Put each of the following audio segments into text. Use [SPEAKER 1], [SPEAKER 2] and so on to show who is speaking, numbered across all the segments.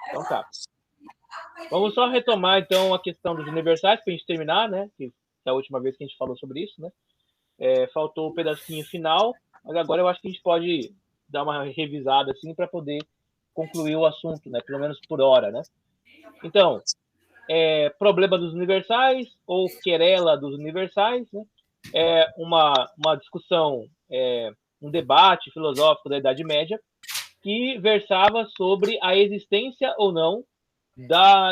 [SPEAKER 1] Então tá. Vamos só retomar, então, a questão dos universais, para a gente terminar, né? Que é a última vez que a gente falou sobre isso, né? Faltou o pedacinho final, mas agora eu acho que a gente pode dar uma revisada, assim, para poder concluir o assunto, né? Pelo menos por hora, né? Então, problema dos universais, ou querela dos universais, né? Uma discussão, um debate filosófico da Idade Média, que versava sobre a existência ou não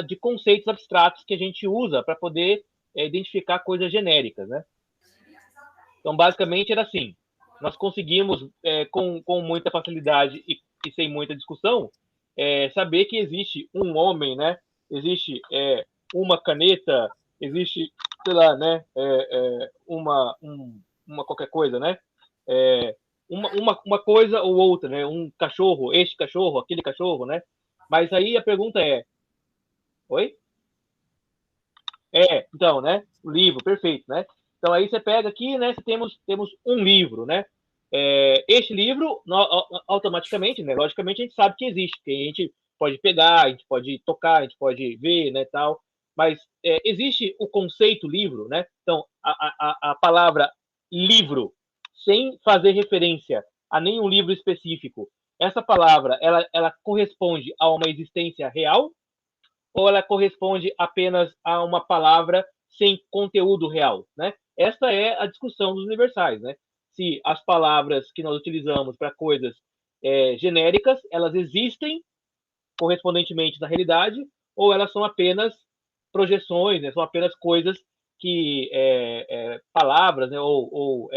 [SPEAKER 1] de conceitos abstratos que a gente usa para poder identificar coisas genéricas, né? Então, basicamente, era assim: nós conseguimos, com muita facilidade e sem muita discussão, saber que existe um homem, né? Existe uma caneta, existe, sei lá, né? Uma qualquer coisa, né? É, uma coisa ou outra, né? Um cachorro, este cachorro, aquele cachorro, né? Mas aí a pergunta é: oi? Então, né? O livro, perfeito, né? Então aí você pega aqui, né? Temos um livro, né? Este livro, automaticamente, né? Logicamente a gente sabe que existe, que a gente pode pegar, a gente pode tocar, a gente pode ver, né? Tal. Mas existe o conceito livro, né? Então a palavra livro, sem fazer referência a nenhum livro específico, essa palavra, ela corresponde a uma existência real ou ela corresponde apenas a uma palavra sem conteúdo real, né? Esta é a discussão dos universais, né? Se as palavras que nós utilizamos para coisas genéricas, elas existem correspondentemente na realidade, ou elas são apenas projeções, né? São apenas coisas que palavras, né? ou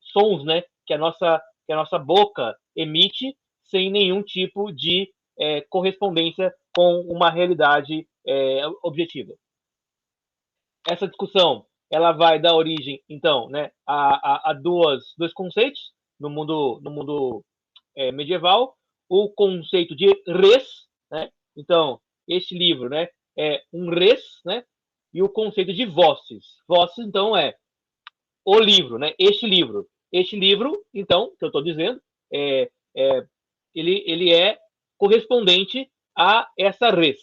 [SPEAKER 1] sons, né? Que a nossa boca emite sem nenhum tipo de correspondência com uma realidade objetiva. Essa discussão ela vai dar origem, então, né, a dois conceitos no mundo medieval: o conceito de res, né? Então, este livro, né, é um res, né? E o conceito de vosses. Vosses, então, é o livro, né? Este livro. Este livro, então, que eu estou dizendo, é, é, ele é correspondente a essa res.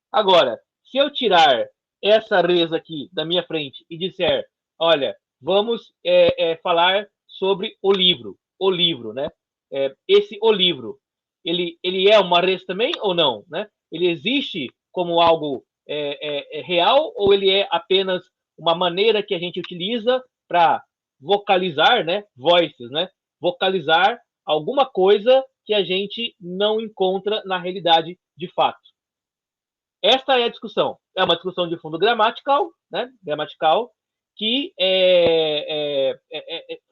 [SPEAKER 1] Agora, se eu tirar essa res aqui da minha frente e disser, olha, vamos falar sobre o livro, né? Esse o livro, ele é uma res também ou não, né? Ele existe como algo real ou ele é apenas uma maneira que a gente utiliza para vocalizar, né? Voices, né? Vocalizar alguma coisa que a gente não encontra na realidade de fato. Esta é a discussão. É uma discussão de fundo gramatical, né? Gramatical, que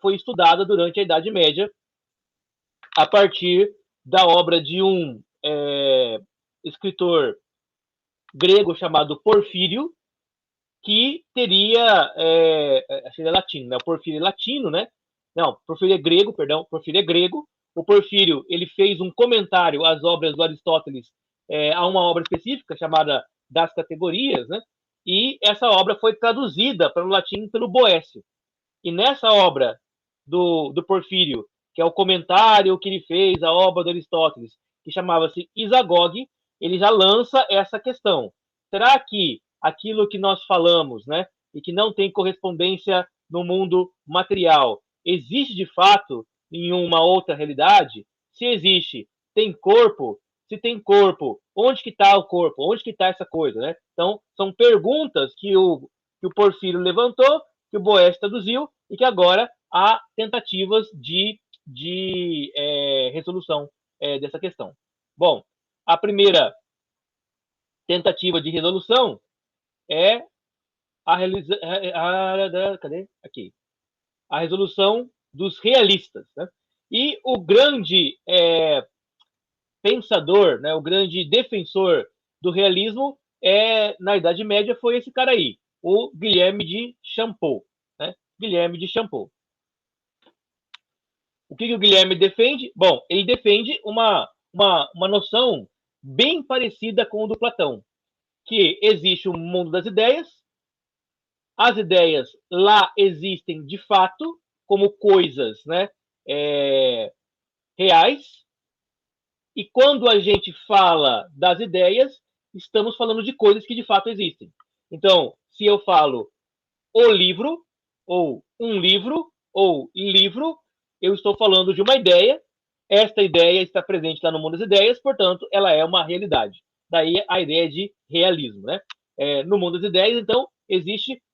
[SPEAKER 1] foi estudada durante a Idade Média a partir da obra de um escritor grego chamado Porfírio, que teria, acho que ele é latino, né? O Porfírio é latino, né? Não, Porfírio é grego, perdão, Porfírio é grego. O Porfírio, ele fez um comentário às obras do Aristóteles, a uma obra específica chamada Das Categorias, né? E essa obra foi traduzida para o latim pelo Boécio. E nessa obra do Porfírio, que é o comentário que ele fez à obra do Aristóteles, que chamava-se Isagoge, ele já lança essa questão: será que aquilo que nós falamos, né, e que não tem correspondência no mundo material, existe de fato em uma outra realidade? Se existe, tem corpo? Se tem corpo, onde que está o corpo? Onde que está essa coisa, né? Então, são perguntas que o Porfírio levantou, que o Boécio traduziu, e que agora há tentativas de resolução dessa questão. Bom, a primeira tentativa de resolução é cadê? Aqui. A resolução dos realistas, né? E o grande pensador, né, o grande defensor do realismo na Idade Média foi esse cara aí, o Guilherme de Champeau, né? Guilherme de Champeau. O que o Guilherme defende? Bom, ele defende uma noção bem parecida com o do Platão, que existe o mundo das ideias, as ideias lá existem de fato como coisas, né, reais, E quando a gente fala das ideias, estamos falando de coisas que de fato existem. Então, se eu falo o livro, ou um livro, ou livro, eu estou falando de uma ideia. Esta ideia está presente lá no mundo das ideias, portanto, ela é uma realidade. Daí a ideia de realismo, né? No mundo das ideias, então,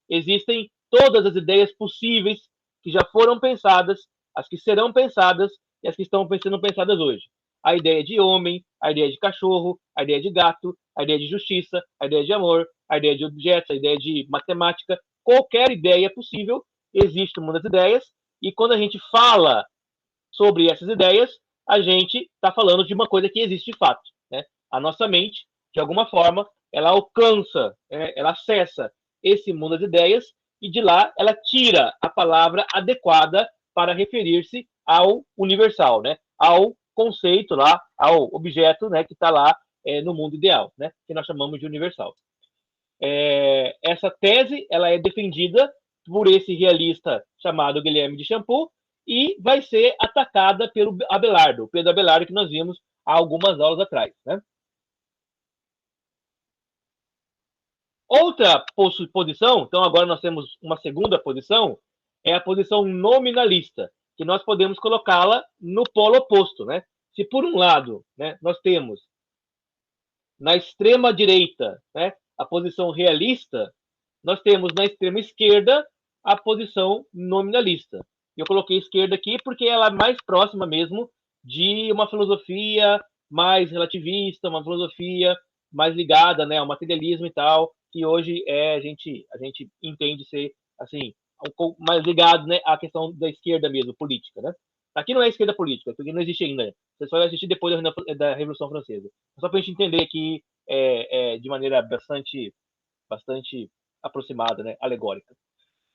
[SPEAKER 1] existem todas as ideias possíveis que já foram pensadas, as que serão pensadas e as que estão sendo pensadas hoje. A ideia de homem, a ideia de cachorro, a ideia de gato, a ideia de justiça, a ideia de amor, a ideia de objetos, a ideia de matemática, qualquer ideia possível existe no mundo das ideias, e quando a gente fala sobre essas ideias, a gente está falando de uma coisa que existe de fato, né? A nossa mente, de alguma forma, ela alcança, ela acessa esse mundo das ideias, e de lá ela tira a palavra adequada para referir-se ao universal, né? Ao conceito lá, ao objeto, né, que está lá no mundo ideal, né, que nós chamamos de universal. Essa tese ela é defendida por esse realista chamado Guilherme de Champoux e vai ser atacada pelo Abelardo, Pedro Abelardo, que nós vimos há algumas aulas atrás, né? Outra posição, então agora nós temos uma segunda posição, é a posição nominalista, que nós podemos colocá-la no polo oposto, né? Se por um lado, né, nós temos na extrema direita, né, a posição realista, nós temos na extrema esquerda a posição nominalista. Eu coloquei esquerda aqui porque ela é mais próxima mesmo de uma filosofia mais relativista, uma filosofia mais ligada, né, ao materialismo e tal, que hoje a gente entende ser assim um pouco mais ligado, né, à questão da esquerda mesmo, política, né? Aqui não é esquerda política, porque não existe ainda. Você só vai assistir depois da Revolução Francesa. Só para a gente entender aqui de maneira bastante aproximada, né, alegórica.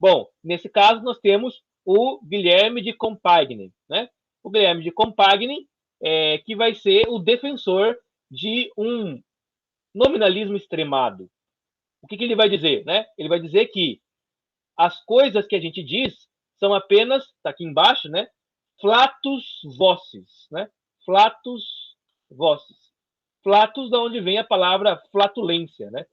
[SPEAKER 1] Bom, nesse caso nós temos o Guilherme de Compagni, né? O Guilherme de Compagni, que vai ser o defensor de um nominalismo extremado. O que ele vai dizer, né? Ele vai dizer que as coisas que a gente diz são apenas, está aqui embaixo, né? Flatus vocis, né? Flatus vocis. Flatus, da onde vem a palavra flatulência, né?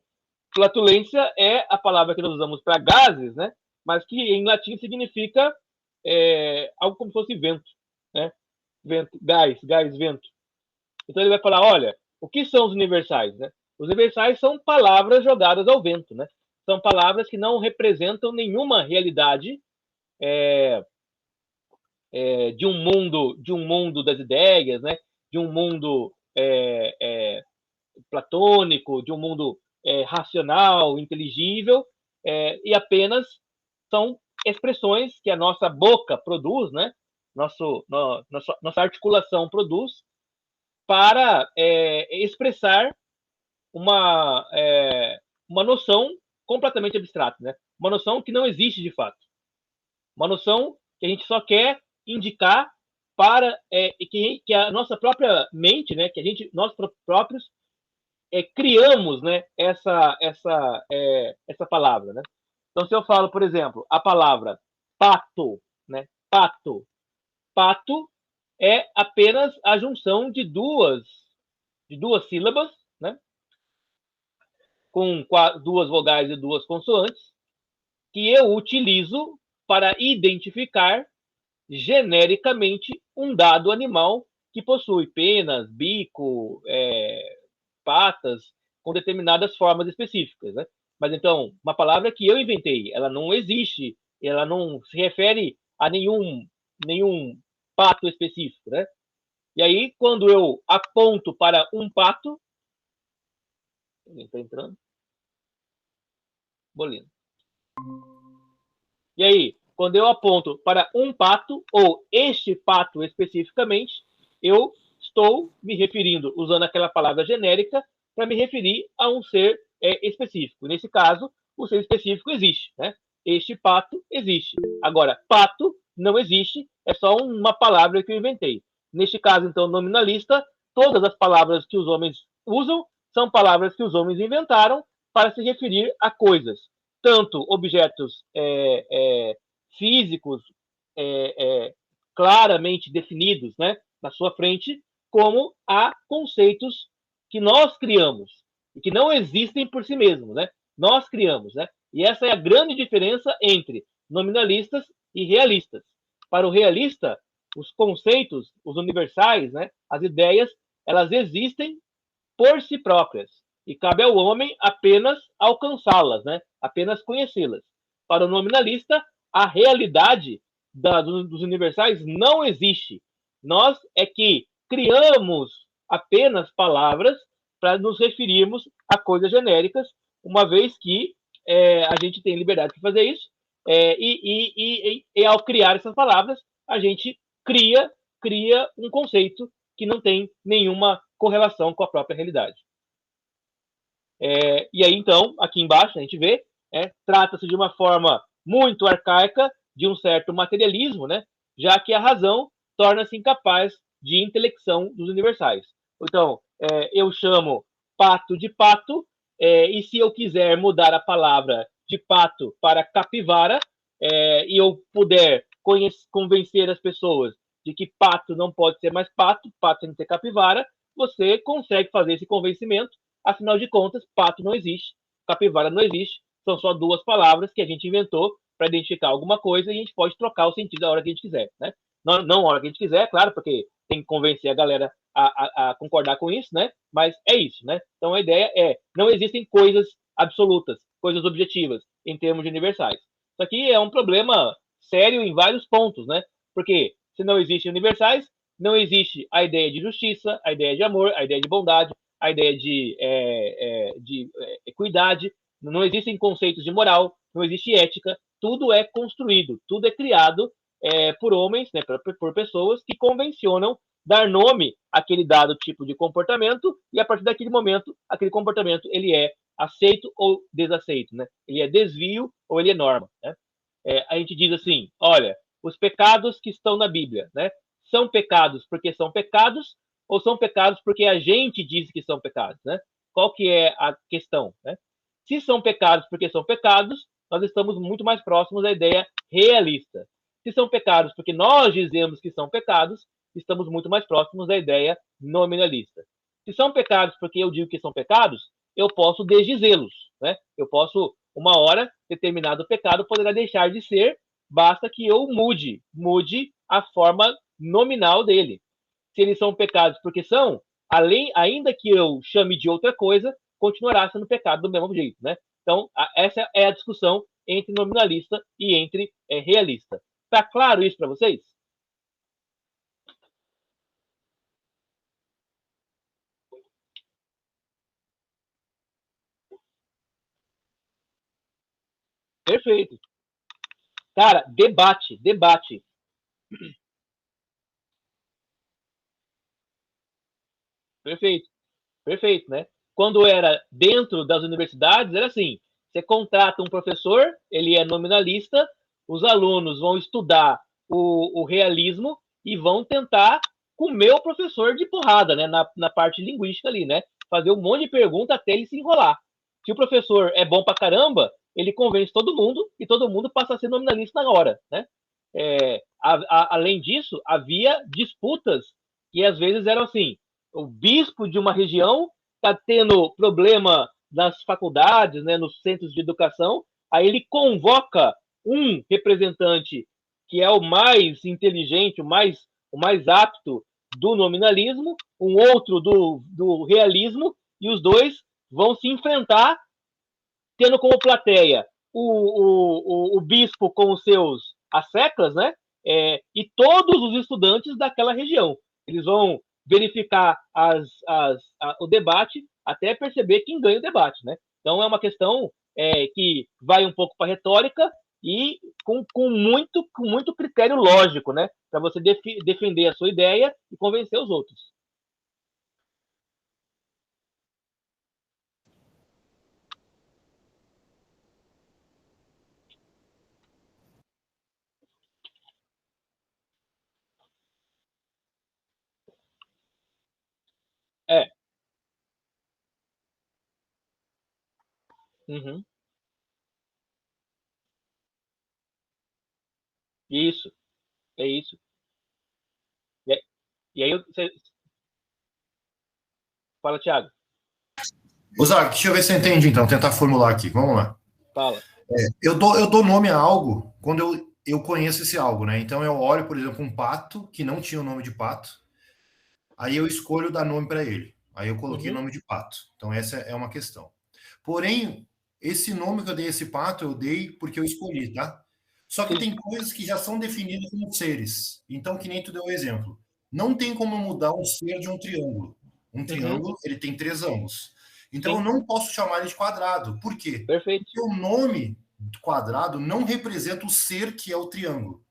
[SPEAKER 1] Flatulência é a palavra que nós usamos para gases, né? Mas que em latim significa algo como se fosse vento, né? Vento, gás, vento. Então ele vai falar, olha, o que são os universais, né? Os universais são palavras jogadas ao vento, né? São palavras que não representam nenhuma realidade de um mundo das ideias, né? De um mundo platônico, de um mundo racional, inteligível, e apenas são expressões que a nossa boca produz, né? Nossa articulação produz para expressar uma noção completamente abstrata, né? Uma noção que não existe de fato. Uma noção que a gente só quer indicar para que a nossa própria mente, né? Que nós próprios criamos, né? Essa palavra, né? Então, se eu falo, por exemplo, a palavra pato, né? Pato é apenas a junção de duas sílabas, né? Com duas vogais e duas consoantes, que eu utilizo para identificar genericamente um dado animal que possui penas, bico, patas, com determinadas formas específicas, né? Mas então, uma palavra que eu inventei, ela não existe, ela não se refere a nenhum pato específico, né? E aí, quando eu aponto para um pato, ele está entrando, Bolino. E aí, quando eu aponto para um pato, ou este pato especificamente, eu estou me referindo, usando aquela palavra genérica, para me referir a um ser específico. Nesse caso, o ser específico existe, né? Este pato existe. Agora, pato não existe, é só uma palavra que eu inventei. Neste caso, então, nominalista, todas as palavras que os homens usam são palavras que os homens inventaram para se referir a coisas, tanto objetos físicos claramente definidos, né, na sua frente, como há conceitos que nós criamos e que não existem por si mesmos, né? Nós criamos, né? E essa é a grande diferença entre nominalistas e realistas. Para o realista, os conceitos, os universais, né? As ideias, elas existem por si próprias e cabe ao homem apenas alcançá-las, né? Apenas conhecê-las. Para o nominalista, a realidade dos universais não existe. Nós é que criamos apenas palavras para nos referirmos a coisas genéricas, uma vez que a gente tem liberdade de fazer isso, e ao criar essas palavras, a gente cria um conceito que não tem nenhuma correlação com a própria realidade. E aí, então, aqui embaixo, a gente vê, trata-se de uma forma muito arcaica de um certo materialismo, né? Já que a razão torna-se incapaz de intelecção dos universais. Então, eu chamo pato de pato, e se eu quiser mudar a palavra de pato para capivara, e eu puder convencer as pessoas de que pato não pode ser mais pato, pato tem que ser capivara, você consegue fazer esse convencimento. Afinal de contas, pato não existe, capivara não existe, são só duas palavras que a gente inventou para identificar alguma coisa e a gente pode trocar o sentido a hora que a gente quiser, né? Não a hora que a gente quiser, claro, porque tem que convencer a galera a concordar com isso, né? Mas é isso, né? Então a ideia não existem coisas absolutas, coisas objetivas em termos de universais. Isso aqui é um problema sério em vários pontos, né? Porque se não existem universais, não existe a ideia de justiça, a ideia de amor, a ideia de bondade, a ideia de equidade, não existem conceitos de moral, não existe ética, tudo é construído, tudo é criado por homens, né, por pessoas que convencionam dar nome àquele dado tipo de comportamento e a partir daquele momento, aquele comportamento ele é aceito ou desaceito, né? Ele é desvio ou ele é norma, né? A gente diz assim, olha, os pecados que estão na Bíblia, né? São pecados porque são pecados ou são pecados porque a gente diz que são pecados, né? Qual que é a questão, né? Se são pecados porque são pecados, nós estamos muito mais próximos da ideia realista. Se são pecados porque nós dizemos que são pecados, estamos muito mais próximos da ideia nominalista. Se são pecados porque eu digo que são pecados, eu posso desdizê-los, né? Eu posso, uma hora, determinado pecado poderá deixar de ser, basta que eu mude a forma nominal dele. Se eles são pecados porque são, ainda que eu chame de outra coisa, continuará sendo pecado do mesmo jeito, né? Então, essa é a discussão entre nominalista e entre realista. Tá claro isso para vocês? Perfeito. Cara, debate. Perfeito, perfeito, né? Quando era dentro das universidades, era assim: você contrata um professor, ele é nominalista, os alunos vão estudar o realismo e vão tentar comer o professor de porrada, né? Na parte linguística ali, né? Fazer um monte de pergunta até ele se enrolar. Se o professor é bom pra caramba, ele convence todo mundo e todo mundo passa a ser nominalista na hora, né? Além disso, havia disputas que às vezes eram assim: o bispo de uma região está tendo problema nas faculdades, né, nos centros de educação, aí ele convoca um representante que é o mais inteligente, o mais apto do nominalismo, um outro do realismo, e os dois vão se enfrentar, tendo como plateia o bispo com os seus asseclas, né? E todos os estudantes daquela região. Eles vão verificar o debate até perceber quem ganha o debate, né? Então é uma questão que vai um pouco para a retórica e com muito critério lógico, né? Para você defender a sua ideia e convencer os outros. É. Uhum, isso, é isso. E, e aí Fala, Thiago.
[SPEAKER 2] Zac, deixa eu ver se eu entendi, então. Tentar formular aqui. Vamos lá.
[SPEAKER 1] Fala.
[SPEAKER 2] Eu dou nome a algo quando eu conheço esse algo, né? Então eu olho, por exemplo, um pato que não tinha o nome de pato, aí eu escolho dar nome para ele. Aí eu coloquei o nome de pato. Então essa é uma questão. Porém, esse nome que eu dei a esse pato, eu dei porque eu escolhi, tá? Só que tem coisas que já são definidas como seres. Então, que nem tu deu o exemplo. Não tem como mudar um ser de um triângulo. Um triângulo, ele tem 3 ângulos. Então, eu não posso chamar ele de quadrado. Por quê?
[SPEAKER 1] Perfeito.
[SPEAKER 2] Porque o nome quadrado não representa o ser que é o triângulo.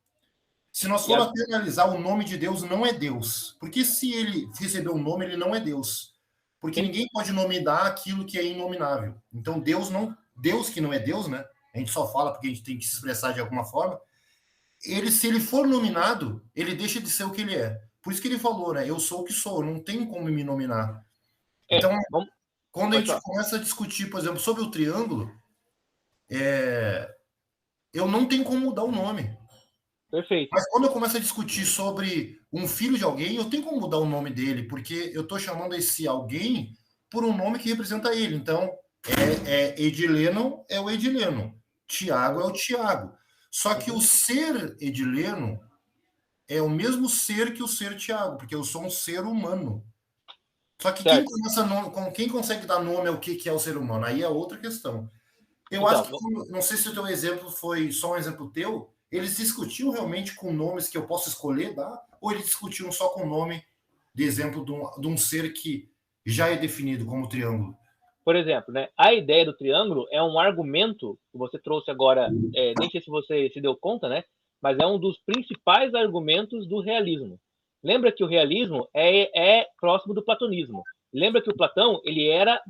[SPEAKER 2] Se nós formos até analisar, o nome de Deus não é Deus. Porque se ele recebeu um nome, ele não é Deus. Porque ninguém pode nominar aquilo que é inominável. Então, Deus que não é Deus, né? A gente só fala porque a gente tem que se expressar de alguma forma. Se ele for nominado, ele deixa de ser o que ele é. Por isso que ele falou, né? Eu sou o que sou, não tem como me nominar. Então, quando a gente começa a discutir, por exemplo, sobre o triângulo, eu não tenho como mudar o nome.
[SPEAKER 1] Perfeito.
[SPEAKER 2] Mas quando eu começo a discutir sobre um filho de alguém, eu tenho como mudar o nome dele, porque eu estou chamando esse alguém por um nome que representa ele. Então, Edileno é o Edileno, Tiago é o Tiago. Só que o ser Edileno é o mesmo ser que o ser Tiago, porque eu sou um ser humano. Só que quem consegue dar nome ao que é o ser humano? Aí é outra questão. Eu acho que, não sei se o teu exemplo foi só um exemplo teu, eles discutiam realmente com nomes que eu posso escolher, ou eles discutiam só com o nome de exemplo de um ser que já é definido como triângulo?
[SPEAKER 1] Por exemplo, né, a ideia do triângulo é um argumento que você trouxe agora, nem sei se você se deu conta, né, mas é um dos principais argumentos do realismo. Lembra que o realismo é próximo do platonismo. Lembra que o Platão ele era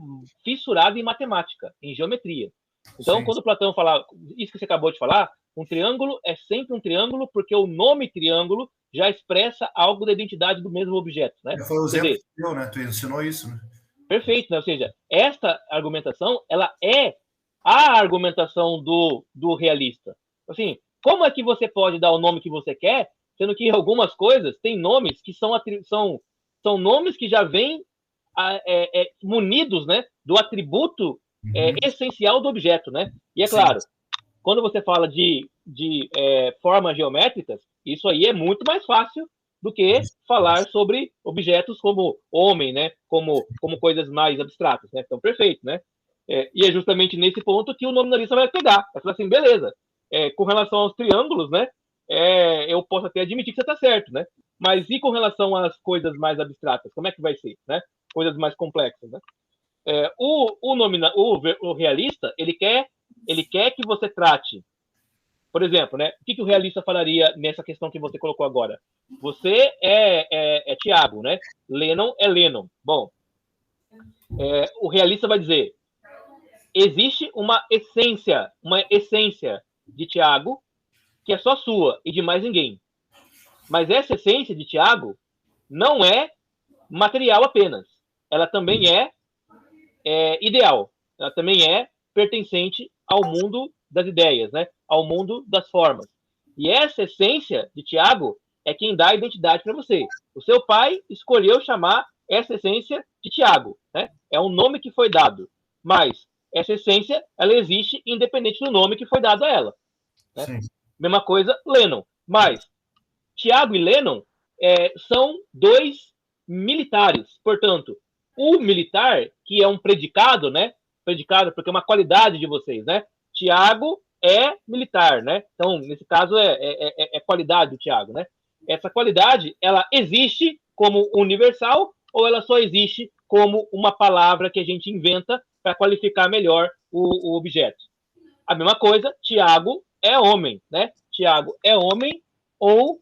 [SPEAKER 1] fissurado em matemática, em geometria. Então, sim, quando Platão fala isso que você acabou de falar, um triângulo é sempre um triângulo porque o nome triângulo já expressa algo da identidade do mesmo objeto, né?
[SPEAKER 2] Foi o exemplo que deu, né? Tu ensinou isso, né?
[SPEAKER 1] Perfeito, né? Ou seja, esta argumentação, ela é a argumentação do realista. Assim, como é que você pode dar o nome que você quer, sendo que algumas coisas têm nomes que são nomes que já vêm munidos, né, do atributo essencial do objeto, né? E é claro, quando você fala de formas geométricas, isso aí é muito mais fácil do que falar sobre objetos como homem, né? Como coisas mais abstratas, né? Então, perfeito, né? E é justamente nesse ponto que o nominalista vai pegar. Vai falar assim, beleza, com relação aos triângulos, né? Eu posso até admitir que você está certo, né? Mas e com relação às coisas mais abstratas? Como é que vai ser, né? Coisas mais complexas, né? O realista, ele quer que você trate, por exemplo, né? O que o realista falaria nessa questão que você colocou agora? Você é Tiago, né? Lennon é Lennon. Bom, o realista vai dizer, existe uma essência de Tiago que é só sua e de mais ninguém. Mas essa essência de Tiago não é material apenas. Ela também é ideal. Ela também é pertencente ao mundo das ideias, né? Ao mundo das formas. E essa essência de Tiago é quem dá a identidade para você. O seu pai escolheu chamar essa essência de Tiago, né? É um nome que foi dado, mas essa essência ela existe independente do nome que foi dado a ela. Né? Mesma coisa, Lennon. Mas Tiago e Lennon são dois militares, portanto, o militar, que é um predicado, né? Predicado porque é uma qualidade de vocês, né? Tiago é militar, né? Então, nesse caso, é qualidade do Tiago, né? Essa qualidade, ela existe como universal ou ela só existe como uma palavra que a gente inventa para qualificar melhor o objeto? A mesma coisa, Tiago é homem, né? Tiago é homem ou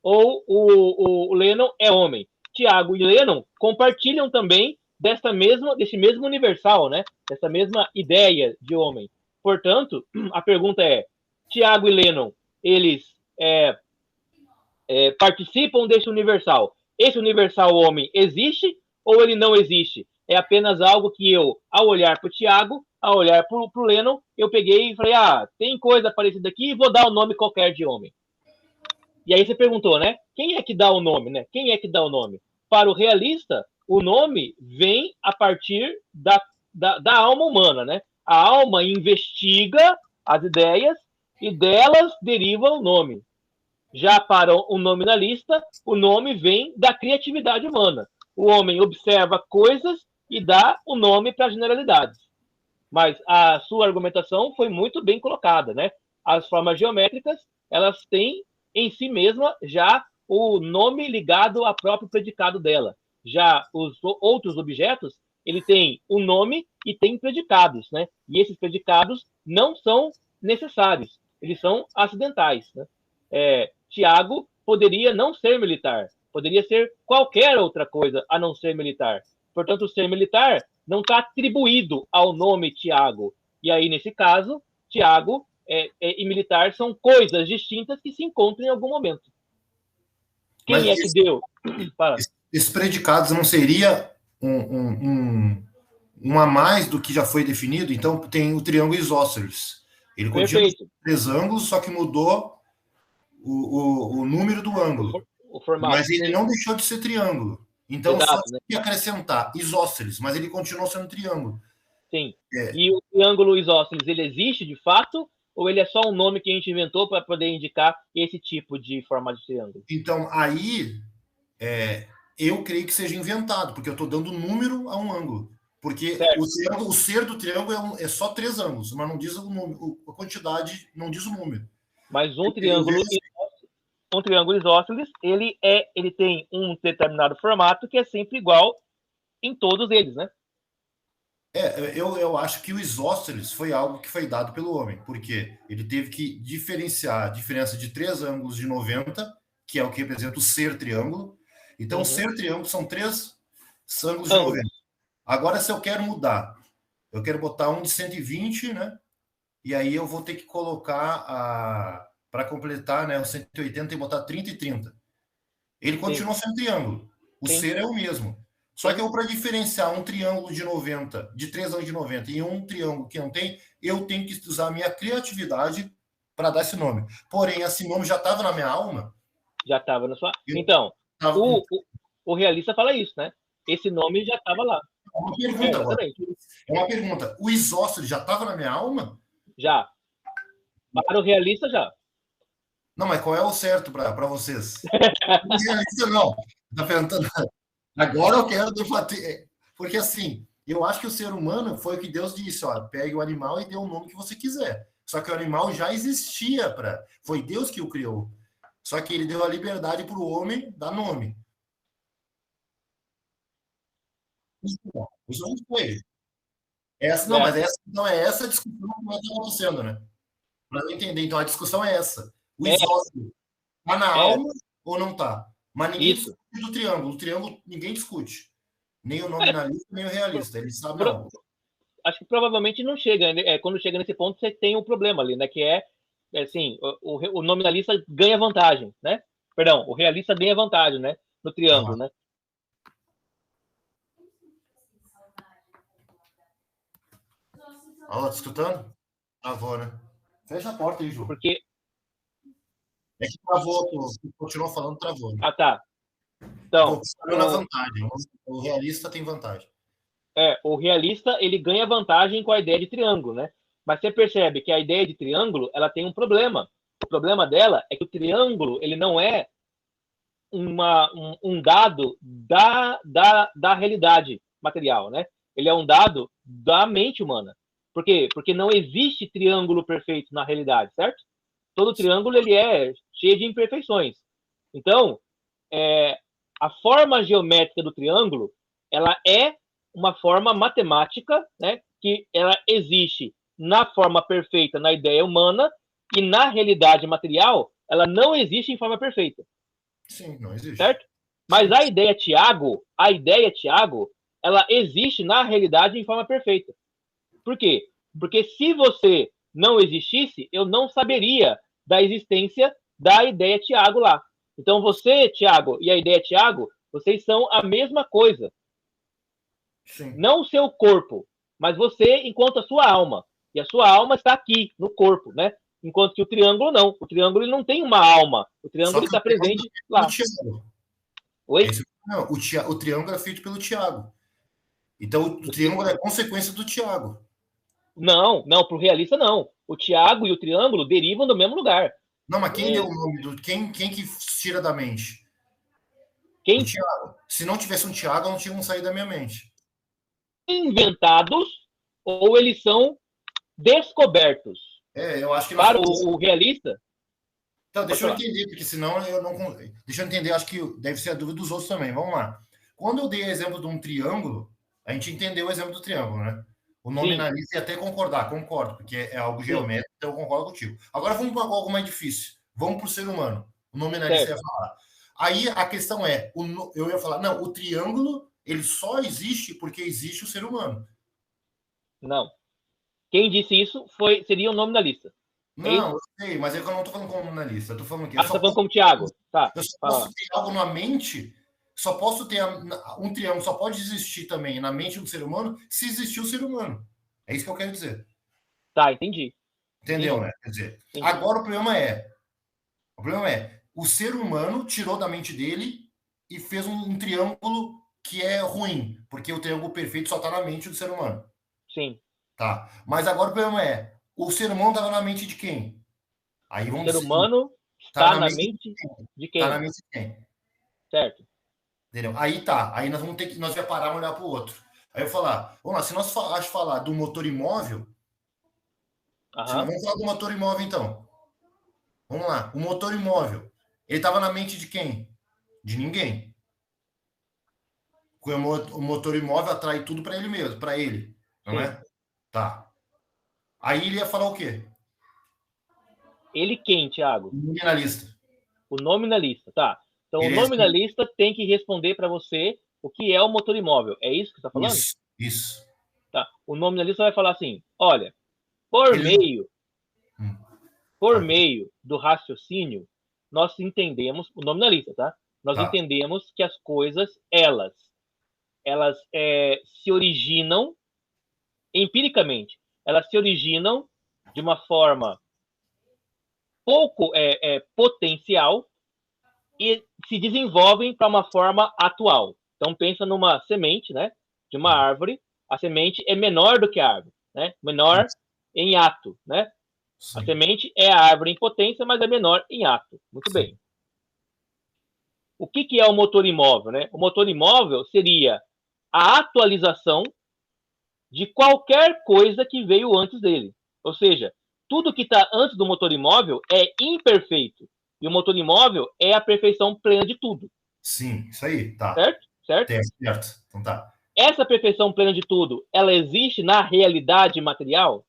[SPEAKER 1] o Lennon é homem. Tiago e Lennon compartilham também desse mesmo universal, né? Dessa mesma ideia de homem. Portanto, a pergunta é: Tiago e Lennon, eles participam desse universal? Esse universal homem existe ou ele não existe? É apenas algo que eu, ao olhar para o Tiago, ao olhar para o Lennon, eu peguei e falei, tem coisa parecida aqui, vou dar o nome qualquer de homem. E aí você perguntou, né? Quem é que dá o nome, né? Quem é que dá o nome? para o realista, o nome vem a partir da alma humana, né? A alma investiga as ideias e delas deriva o nome. Já para o nominalista, o nome vem da criatividade humana. O homem observa coisas e dá o nome para as generalidades. Mas a sua argumentação foi muito bem colocada, né? As formas geométricas, elas têm em si mesma já o nome ligado ao próprio predicado dela. Já os outros objetos, ele tem um nome e tem predicados, né? E esses predicados não são necessários, eles são acidentais, né? Tiago poderia não ser militar, poderia ser qualquer outra coisa a não ser militar. Portanto, o ser militar não está atribuído ao nome Tiago. E aí, nesse caso, Tiago e militar são coisas distintas que se encontram em algum momento. Quem Mas que deu?
[SPEAKER 2] Esses predicados não seria um a mais do que já foi definido? Então, tem o triângulo isósceles. Ele continua com 3 ângulos, só que mudou o número do ângulo.
[SPEAKER 1] O formato.
[SPEAKER 2] Mas ele não deixou de ser triângulo. Então, exato, só tem que acrescentar isósceles, mas ele continuou sendo triângulo.
[SPEAKER 1] Sim. E o triângulo isósceles, ele existe de fato? Ou ele é só um nome que a gente inventou para poder indicar esse tipo de formato de triângulo?
[SPEAKER 2] Então, aí, eu creio que seja inventado, porque eu estou dando número a um ângulo. Porque o ser do triângulo é só 3 ângulos, mas não diz o número, a quantidade não diz o número.
[SPEAKER 1] Mas um triângulo isósceles, ele tem um determinado formato que é sempre igual em todos eles, né?
[SPEAKER 2] Eu acho que o isósceles foi algo que foi dado pelo homem, porque ele teve que diferenciar a diferença de 3 ângulos de 90, que é o que representa o ser triângulo. Então, o ser triângulo são 3 ângulos de 90. Agora, se eu quero mudar, eu quero botar um de 120, né? E aí eu vou ter que colocar para completar, né, o 180 e botar 30 e 30. Ele continua sendo triângulo. O ser é o mesmo. Só que para diferenciar um triângulo de 90, de 3 ângulos de 90 e um triângulo que não tem, eu tenho que usar a minha criatividade para dar esse nome. Porém, esse nome já estava na minha alma.
[SPEAKER 1] Já estava na sua... Então, o realista fala isso, né? Esse nome já estava lá.
[SPEAKER 2] É uma pergunta agora. É uma pergunta. O isósceles já estava na minha alma?
[SPEAKER 1] Já. Para o realista, já.
[SPEAKER 2] Não, mas qual é o certo para vocês? O realista não. Tá perguntando... Agora eu quero debater. Porque, assim, eu acho que o ser humano foi o que Deus disse, ó, pegue o animal e dê o nome que você quiser. Só que o animal já existia, foi Deus que o criou. Só que ele deu a liberdade para o homem dar nome. Isso não foi. Não, mas essa a discussão que nós estamos acontecendo, né? Para eu entender. Então, a discussão é essa. O isósceles está na alma ou não está? Mas ninguém discute do triângulo. O triângulo ninguém discute. Nem o nominalista, nem o realista. Eles sabem não.
[SPEAKER 1] Acho que provavelmente não chega. Quando chega nesse ponto, você tem um problema ali, né? Que assim, o nominalista ganha vantagem, né? Perdão, o realista ganha vantagem, né? No triângulo, né?
[SPEAKER 2] Alô, tá escutando? Travou, né? Fecha a porta aí, Ju.
[SPEAKER 1] Porque...
[SPEAKER 2] É que travou, tu continuou falando, travou. Né?
[SPEAKER 1] Ah, tá. Então,
[SPEAKER 2] na vantagem. O realista tem vantagem.
[SPEAKER 1] O realista, ele ganha vantagem com a ideia de triângulo, né? Mas você percebe que a ideia de triângulo, ela tem um problema. O problema dela é que o triângulo, ele não é um dado da realidade material, né? Ele é um dado da mente humana. Por quê? Porque não existe triângulo perfeito na realidade, certo? Todo triângulo, ele é cheio de imperfeições. Então, a forma geométrica do triângulo, ela é uma forma matemática, né? Que ela existe na forma perfeita na ideia humana e na realidade material, ela não existe em forma perfeita.
[SPEAKER 2] Sim, não existe.
[SPEAKER 1] Certo? Mas a ideia Tiago, ela existe na realidade em forma perfeita. Por quê? Porque se você não existisse, eu não saberia da existência da ideia Tiago lá. Então você, Tiago, e a ideia Tiago, vocês são a mesma coisa.
[SPEAKER 2] Sim.
[SPEAKER 1] Não o seu corpo, mas você enquanto a sua alma. E a sua alma está aqui, no corpo, né? Enquanto que o triângulo não. O triângulo ele não tem uma alma. O triângulo está presente lá.
[SPEAKER 2] Oi? Não, o triângulo é feito pelo Thiago. Então, o triângulo é consequência do Thiago.
[SPEAKER 1] Não, para o realista não. O Thiago e o triângulo derivam do mesmo lugar.
[SPEAKER 2] Não, mas quem deu o nome do... Quem que tira da mente?
[SPEAKER 1] Quem?
[SPEAKER 2] O Thiago. Se não tivesse um Thiago, não tinham saído da minha mente.
[SPEAKER 1] Inventados ou eles são descobertos?
[SPEAKER 2] Eu acho que...
[SPEAKER 1] Para o realista...
[SPEAKER 2] Então, deixa eu entender, porque senão eu não... Deixa eu entender, acho que deve ser a dúvida dos outros também. Vamos lá. Quando eu dei o exemplo de um triângulo, a gente entendeu o exemplo do triângulo, né? O nominalista ia até concordar, concordo, porque é algo geométrico, então eu concordo contigo. Agora vamos para algo mais difícil. Vamos para o ser humano. O nominalista ia falar. Aí a questão é, eu ia falar, não, o triângulo, ele só existe porque existe o ser humano.
[SPEAKER 1] Não. Quem disse isso seria o nominalista.
[SPEAKER 2] Não, eu sei, mas é que eu não estou falando como nominalista. Eu estou falando que...
[SPEAKER 1] você está falando como Thiago. Tá.
[SPEAKER 2] Eu só posso ter algo na mente... Só posso ter um triângulo, só pode existir também na mente do ser humano se existir o ser humano. É isso que eu quero dizer.
[SPEAKER 1] Tá, entendi.
[SPEAKER 2] Entendeu, né? Quer dizer, agora o problema é, o ser humano tirou da mente dele e fez um triângulo que é ruim, porque o triângulo perfeito só está na mente do ser humano.
[SPEAKER 1] Sim.
[SPEAKER 2] Tá. Mas agora o problema é, o ser humano estava na mente de quem? Aí vamos
[SPEAKER 1] o ser humano está na mente de quem?
[SPEAKER 2] Está na mente de quem?
[SPEAKER 1] Certo.
[SPEAKER 2] Entendeu? Aí tá. Aí nós vamos ter que... Nós vamos parar e olhar para o outro. Aí eu falar... Vamos lá. Se nós falar do motor imóvel... Vamos falar do motor imóvel, então. Vamos lá. O motor imóvel. Ele estava na mente de quem? De ninguém. O motor imóvel atrai tudo para ele mesmo. Para ele. Não é? Tá. Aí ele ia falar o quê?
[SPEAKER 1] Ele quem, Thiago?
[SPEAKER 2] O nominalista.
[SPEAKER 1] O nominalista, tá. Então, o nominalista tem que responder para você o que é o motor imóvel. É isso que você está falando?
[SPEAKER 2] Isso.
[SPEAKER 1] Tá. O nominalista vai falar assim, olha, por meio do raciocínio, nós entendemos, o nominalista, tá? Nós entendemos que as coisas, elas se originam empiricamente. Elas se originam de uma forma pouco potencial e se desenvolvem para uma forma atual. Então, pensa numa semente, né, de uma árvore. A semente é menor do que a árvore, né? Menor em ato, né? Sim. A semente é a árvore em potência, mas é menor em ato. Muito bem. O que é o motor imóvel, né? O motor imóvel seria a atualização de qualquer coisa que veio antes dele. Ou seja, tudo que está antes do motor imóvel é imperfeito. E o motor imóvel é a perfeição plena de tudo.
[SPEAKER 2] Sim, isso aí, tá.
[SPEAKER 1] Certo?
[SPEAKER 2] Certo. Então tá.
[SPEAKER 1] Essa perfeição plena de tudo, ela existe na realidade material?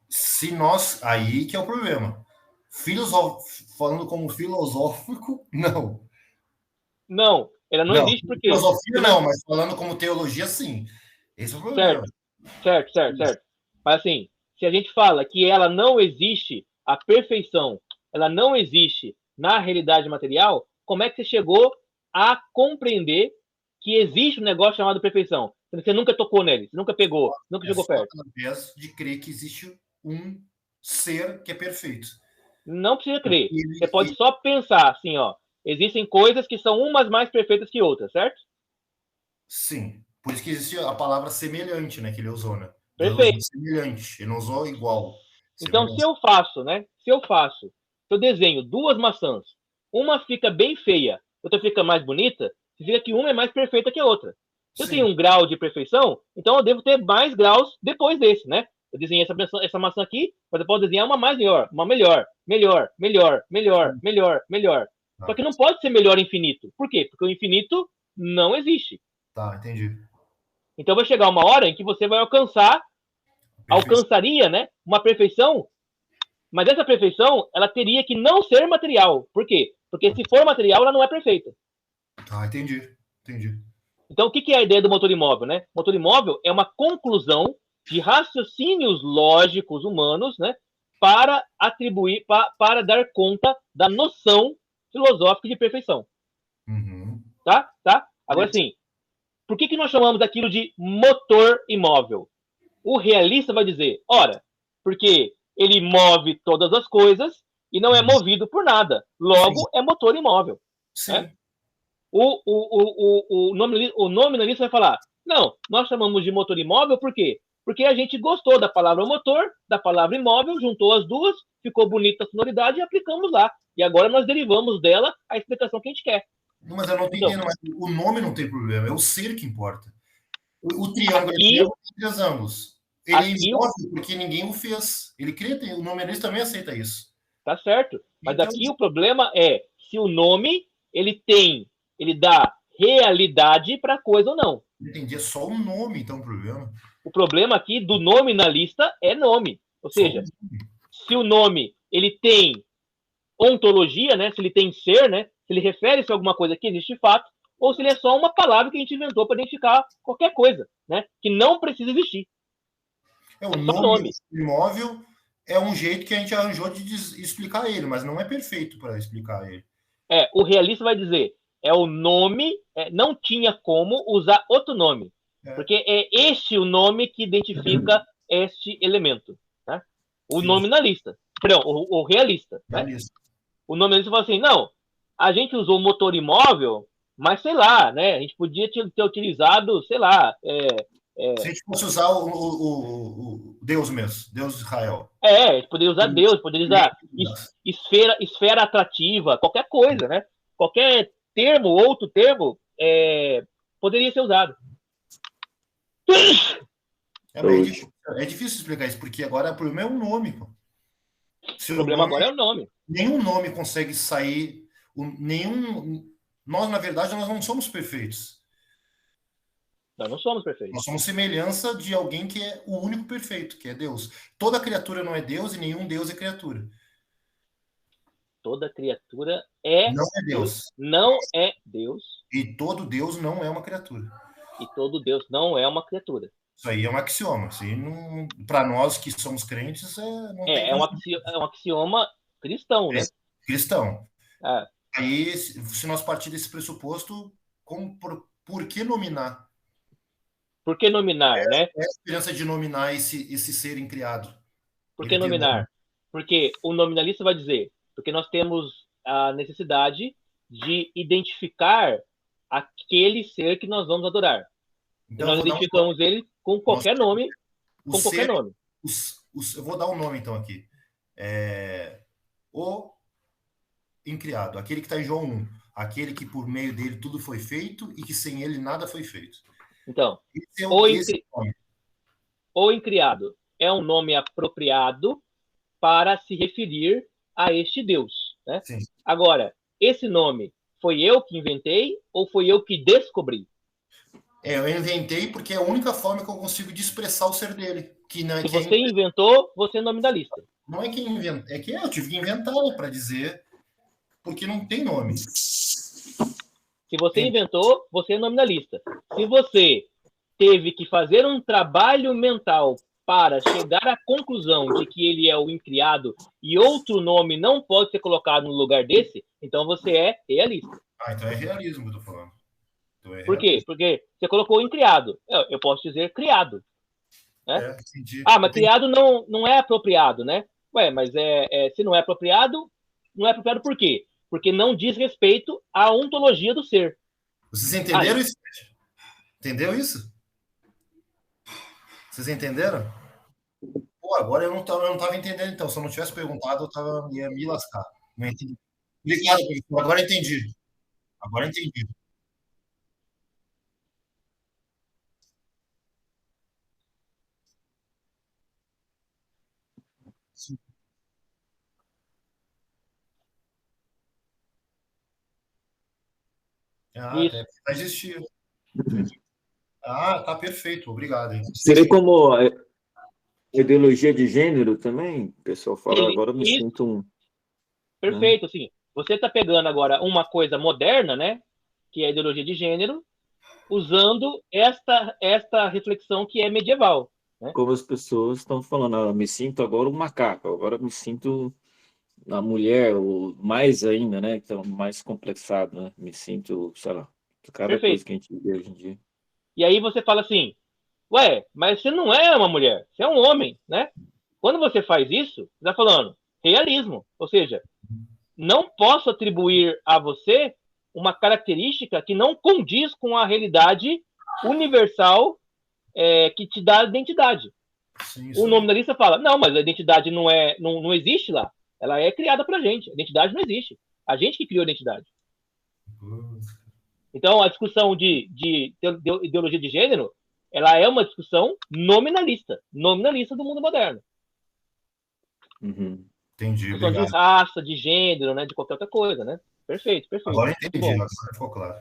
[SPEAKER 2] Se nós... Aí que é o problema. Falando como filosófico, não.
[SPEAKER 1] Não, ela não existe porque...
[SPEAKER 2] Filosofia não, mas falando como teologia, sim. Esse é o problema.
[SPEAKER 1] Certo. Mas assim, se a gente fala que ela não existe, a perfeição, ela não existe na realidade material, como é que você chegou a compreender que existe um negócio chamado perfeição? Você nunca tocou nele, você nunca pegou, nunca chegou perto.
[SPEAKER 2] Através de crer que existe um ser que é perfeito.
[SPEAKER 1] Não precisa crer. Você pode só pensar assim, ó. Existem coisas que são umas mais perfeitas que outras, certo?
[SPEAKER 2] Sim. Por isso que existe a palavra semelhante, né? Que ele usou, né?
[SPEAKER 1] Perfeito.
[SPEAKER 2] Semelhante. Ele não usou igual.
[SPEAKER 1] Então, se eu desenho duas maçãs, uma fica bem feia, outra fica mais bonita, significa que uma é mais perfeita que a outra. Se eu tenho um grau de perfeição, então eu devo ter mais graus depois desse, né? Eu desenhei essa maçã aqui, mas eu posso desenhar uma melhor. Só que não pode ser melhor infinito. Por quê? Porque o infinito não existe.
[SPEAKER 2] Tá, entendi.
[SPEAKER 1] Então vai chegar uma hora em que você vai alcançaria, né, uma perfeição, mas essa perfeição, ela teria que não ser material. Por quê? Porque se for material, ela não é perfeita.
[SPEAKER 2] Ah, entendi.
[SPEAKER 1] Então, o que é a ideia do motor imóvel, né? O motor imóvel é uma conclusão de raciocínios lógicos humanos, né, para atribuir, para dar conta da noção filosófica de perfeição.
[SPEAKER 2] Uhum.
[SPEAKER 1] Tá? Agora sim, por que nós chamamos aquilo de motor imóvel? O realista vai dizer, ora, porque ele move todas as coisas e não é movido por nada. Logo, é motor imóvel.
[SPEAKER 2] Sim.
[SPEAKER 1] Né? O nominalista vai falar, não, nós chamamos de motor imóvel por quê? Porque a gente gostou da palavra motor, da palavra imóvel, juntou as duas, ficou bonita a sonoridade e aplicamos lá. E agora nós derivamos dela a explicação que a gente quer.
[SPEAKER 2] Mas eu não estou entendendo, mas o nome não tem problema, é o ser que importa. O triângulo aqui, tem três ângulos. Ele é imóvel porque ninguém o fez. Ele cria, o nominalista também aceita isso.
[SPEAKER 1] Tá certo. Mas então, aqui o problema é se o nome ele dá realidade para a coisa ou não.
[SPEAKER 2] Entendi, é só o nome, então, o problema.
[SPEAKER 1] O problema aqui do nominalista é nome. Ou seja, se o nome ele tem ontologia, né? Se ele tem ser, né? Se ele refere-se a alguma coisa que existe de fato, ou se ele é só uma palavra que a gente inventou para identificar qualquer coisa, né? Que não precisa existir.
[SPEAKER 2] O nome imóvel é um jeito que a gente arranjou de explicar ele, mas não é perfeito para explicar ele.
[SPEAKER 1] O realista vai dizer, é o nome, não tinha como usar outro nome, porque é este o nome que identifica este elemento, né? O nominalista, perdão, o realista, né? O nominalista fala assim, não, a gente usou o motor imóvel, mas sei lá, né? A gente podia ter utilizado, sei lá,
[SPEAKER 2] se a gente fosse usar o Deus mesmo, Deus de Israel.
[SPEAKER 1] A gente poderia usar Deus, poderia usar esfera atrativa, qualquer coisa, né? Qualquer termo, outro termo, poderia ser usado.
[SPEAKER 2] É difícil explicar isso, porque agora o problema é o nome. Pô.
[SPEAKER 1] O problema agora é o nome.
[SPEAKER 2] Nenhum nome consegue sair. Nós, na verdade, nós não somos perfeitos.
[SPEAKER 1] Nós não somos perfeitos.
[SPEAKER 2] Nós somos semelhança de alguém que é o único perfeito, que é Deus. Toda criatura não é Deus e nenhum Deus é criatura.
[SPEAKER 1] Toda criatura não é Deus. Não é Deus.
[SPEAKER 2] E todo Deus não é uma criatura.
[SPEAKER 1] E todo Deus não é uma criatura.
[SPEAKER 2] Isso aí é um axioma. Para nós que somos crentes,
[SPEAKER 1] é um axioma cristão, né?
[SPEAKER 2] Cristão. Aí, se nós partir desse pressuposto, por que nominar?
[SPEAKER 1] Por que nominar, né?
[SPEAKER 2] É a esperança de nominar esse ser incriado.
[SPEAKER 1] Por que nominar? Porque o nominalista vai dizer, porque nós temos a necessidade de identificar aquele ser que nós vamos adorar. Então, nós identificamos ele com qualquer nome. Com qualquer nome.
[SPEAKER 2] Eu vou dar um nome, então, aqui. O incriado, aquele que está em João 1. Aquele que por meio dele tudo foi feito e que sem ele nada foi feito.
[SPEAKER 1] Então, o incriado é um nome apropriado para se referir a este Deus, né?
[SPEAKER 2] Sim.
[SPEAKER 1] Agora, esse nome foi eu que inventei ou foi eu que descobri?
[SPEAKER 2] Eu inventei porque é a única forma que eu consigo de expressar o ser dele.
[SPEAKER 1] Se você inventou, você é nominalista.
[SPEAKER 2] Não é que inventei, é que eu tive que inventar para dizer, porque não tem nome.
[SPEAKER 1] Se você inventou, você é nominalista. Se você teve que fazer um trabalho mental para chegar à conclusão de que ele é o incriado e outro nome não pode ser colocado no lugar desse, então você é realista.
[SPEAKER 2] Então é realismo que eu tô falando.
[SPEAKER 1] Por quê? Porque você colocou incriado. Eu posso dizer criado. Né? Mas criado não é apropriado, né? Mas se não é apropriado por quê? Porque não diz respeito à ontologia do ser.
[SPEAKER 2] Vocês entenderam isso? Entendeu isso? Vocês entenderam? Pô, agora eu não estava entendendo, então. Se eu não tivesse perguntado, ia me lascar. Não entendi. Obrigado, professor. Agora entendi. Agora entendi. Sim. Vai existir. Tá perfeito. Obrigado. Hein?
[SPEAKER 3] Seria como ideologia de gênero também? O pessoal fala, agora eu me sinto
[SPEAKER 1] Perfeito, assim. Você está pegando agora uma coisa moderna, né? Que é a ideologia de gênero, usando esta reflexão que é medieval. Né?
[SPEAKER 3] Como as pessoas estão falando, eu me sinto agora um macaco, agora eu me sinto a mulher, ou mais ainda, né? Então, mais complexado, né? Me sinto, sei lá, cada coisa que a gente vê hoje em dia.
[SPEAKER 1] E aí você fala assim, mas você não é uma mulher, você é um homem, né? Quando você faz isso, você está falando realismo, ou seja, não posso atribuir a você uma característica que não condiz com a realidade universal que te dá a identidade.
[SPEAKER 2] Sim,
[SPEAKER 1] O nominalista fala, não, mas a identidade não existe lá. Ela é criada pra gente. A identidade não existe. A gente que criou a identidade. Então, a discussão de ideologia de gênero, ela é uma discussão nominalista do mundo moderno.
[SPEAKER 3] Uhum.
[SPEAKER 2] Entendi,
[SPEAKER 1] Discussão
[SPEAKER 2] obrigado.
[SPEAKER 1] de raça, de gênero, né, de qualquer outra coisa, né? Perfeito.
[SPEAKER 2] Agora entendi, agora ficou claro.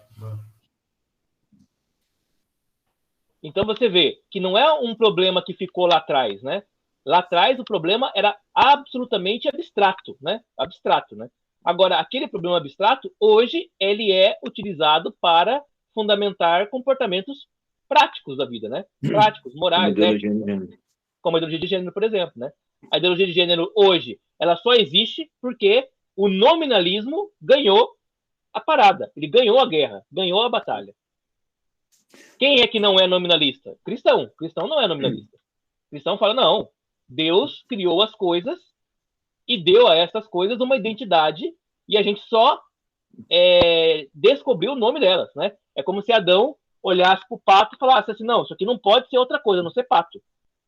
[SPEAKER 1] Então você vê que não é um problema que ficou lá atrás, né? Lá atrás o problema era absolutamente abstrato, né? Agora, aquele problema abstrato, hoje, ele é utilizado para fundamentar comportamentos práticos da vida, né? Práticos, morais, éticos, como a ideologia de gênero, por exemplo, né? A ideologia de gênero, hoje, ela só existe porque o nominalismo ganhou a parada, ele ganhou a guerra, ganhou a batalha. Quem é que não é nominalista? Cristão. Cristão não é nominalista. Cristão fala, não, Deus criou as coisas e deu a essas coisas uma identidade e a gente só descobriu o nome delas, né? É como se Adão olhasse para o pato e falasse assim, não, isso aqui não pode ser outra coisa, não ser pato.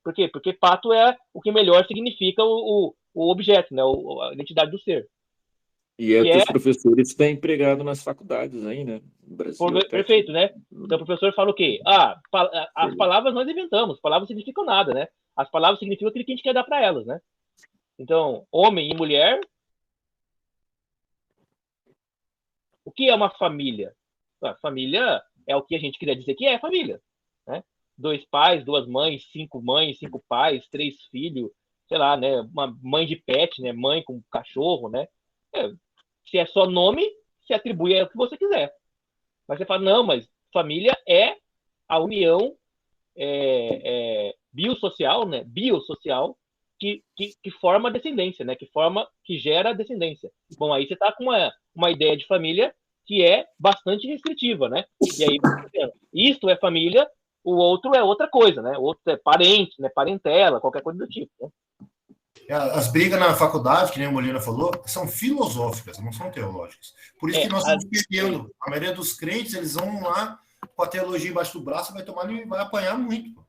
[SPEAKER 1] Por quê? Porque pato é o que melhor significa o objeto, né? A identidade do ser.
[SPEAKER 3] E é que os professores têm empregado nas faculdades aí, né? No Brasil.
[SPEAKER 1] Perfeito, né? Então o professor fala o quê? As palavras nós inventamos, as palavras significam nada, né? As palavras significam aquilo que a gente quer dar para elas, né? Então, homem e mulher. O que é uma família? A família é o que a gente queria dizer que é família, né? 2 pais, 2 mães, 5 pais, 3 filhos, sei lá, né? Uma mãe de pet, né? Mãe com cachorro, né? Se é só nome, se atribui ao que você quiser. Mas você fala, não, mas família é a união biosocial, né? Biosocial que forma a descendência, né? Que gera a descendência. Bom, aí você está com uma ideia de família que é bastante restritiva, né? E aí, isto é família, o outro é outra coisa, né? O outro é parente, né? Parentela, qualquer coisa do tipo, né?
[SPEAKER 2] As brigas na faculdade, que nem o Molina falou, são filosóficas, não são teológicas. Por isso que nós estamos perdendo. A maioria dos crentes, eles vão lá com a teologia embaixo do braço, vai apanhar muito.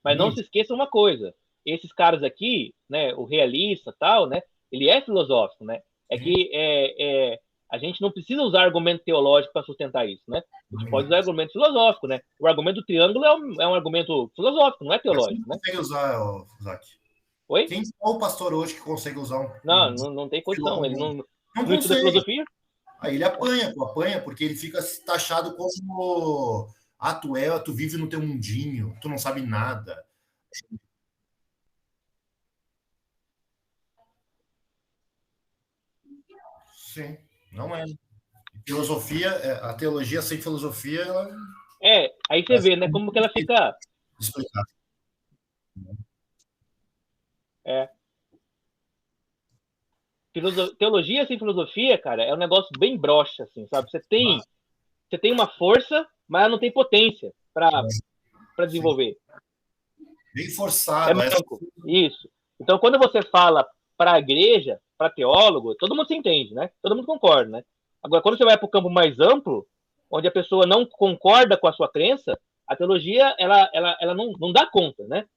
[SPEAKER 1] Mas não se esqueça uma coisa. Esses caras aqui, né, o realista tal, né, ele é filosófico, né? É que a gente não precisa usar argumento teológico para sustentar isso, né? A gente pode usar argumento filosófico, né? O argumento do triângulo é um argumento filosófico, não é teológico, né?
[SPEAKER 2] Consegue usar, Zac?
[SPEAKER 1] Oi?
[SPEAKER 2] Quem é o pastor hoje que consegue usar
[SPEAKER 1] não tem condição. Ele não estuda filosofia.
[SPEAKER 2] Aí ele apanha, porque ele fica taxado como tu vive no teu mundinho, tu não sabe nada. Sim, não é. Filosofia, a teologia sem filosofia, ela...
[SPEAKER 1] Aí você vê, né, como que ela fica...
[SPEAKER 2] Explicar.
[SPEAKER 1] Teologia sem filosofia, cara, é um negócio bem broxa, assim, sabe? Você tem uma força, mas ela não tem potência para desenvolver.
[SPEAKER 2] Bem forçado.
[SPEAKER 1] Isso. Então, quando você fala para a igreja, para teólogo, todo mundo se entende, né? Todo mundo concorda, né? Agora, quando você vai para o campo mais amplo, onde a pessoa não concorda com a sua crença, a teologia, ela não dá conta, né?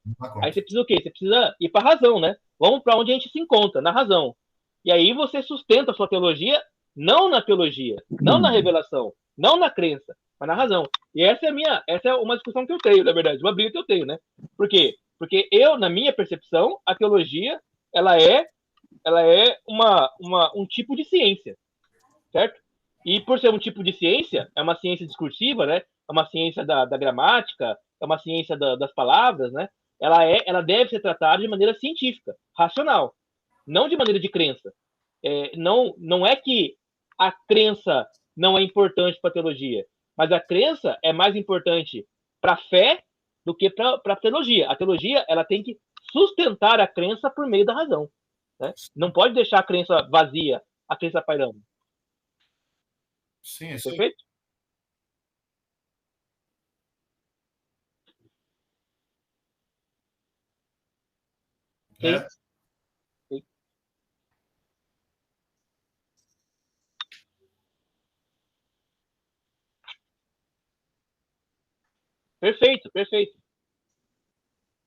[SPEAKER 1] Aí você precisa o quê? Você precisa ir para a razão, né? Vamos para onde a gente se encontra, na razão. E aí você sustenta a sua teologia não na teologia, não na revelação, não na crença, mas na razão. E essa é uma discussão que eu tenho, na verdade, uma briga que eu tenho, né? Por quê? Porque eu, na minha percepção, a teologia, ela é um tipo de ciência, certo? E por ser um tipo de ciência, é uma ciência discursiva, né? É uma ciência da gramática, é uma ciência das palavras, né? Ela deve ser tratada de maneira científica, racional, não de maneira de crença. Não é que a crença não é importante para a teologia, mas a crença é mais importante para a fé do que para a teologia. A teologia ela tem que sustentar a crença por meio da razão, né? Não pode deixar a crença vazia, a crença pairando.
[SPEAKER 2] Sim, isso
[SPEAKER 1] perfeito? Sim. Perfeito, perfeito.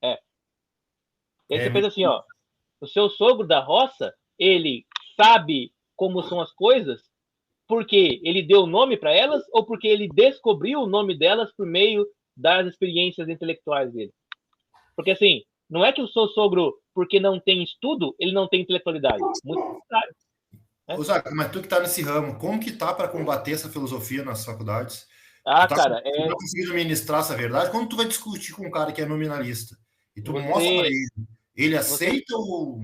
[SPEAKER 1] E aí você pensa assim, ó, o seu sogro da roça, ele sabe como são as coisas porque ele deu o nome para elas ou porque ele descobriu o nome delas por meio das experiências intelectuais dele? Porque assim, não é que o seu sogro, porque não tem estudo, ele não tem intelectualidade. Muito contrário.
[SPEAKER 2] Ô, Zaca, mas tu que tá nesse ramo, como que tá para combater essa filosofia nas faculdades?
[SPEAKER 1] Ah,
[SPEAKER 2] Tu
[SPEAKER 1] cara,
[SPEAKER 2] tá conseguindo ministrar essa verdade? Quando tu vai discutir com um cara que é nominalista e tu mostra para ele aceita ou...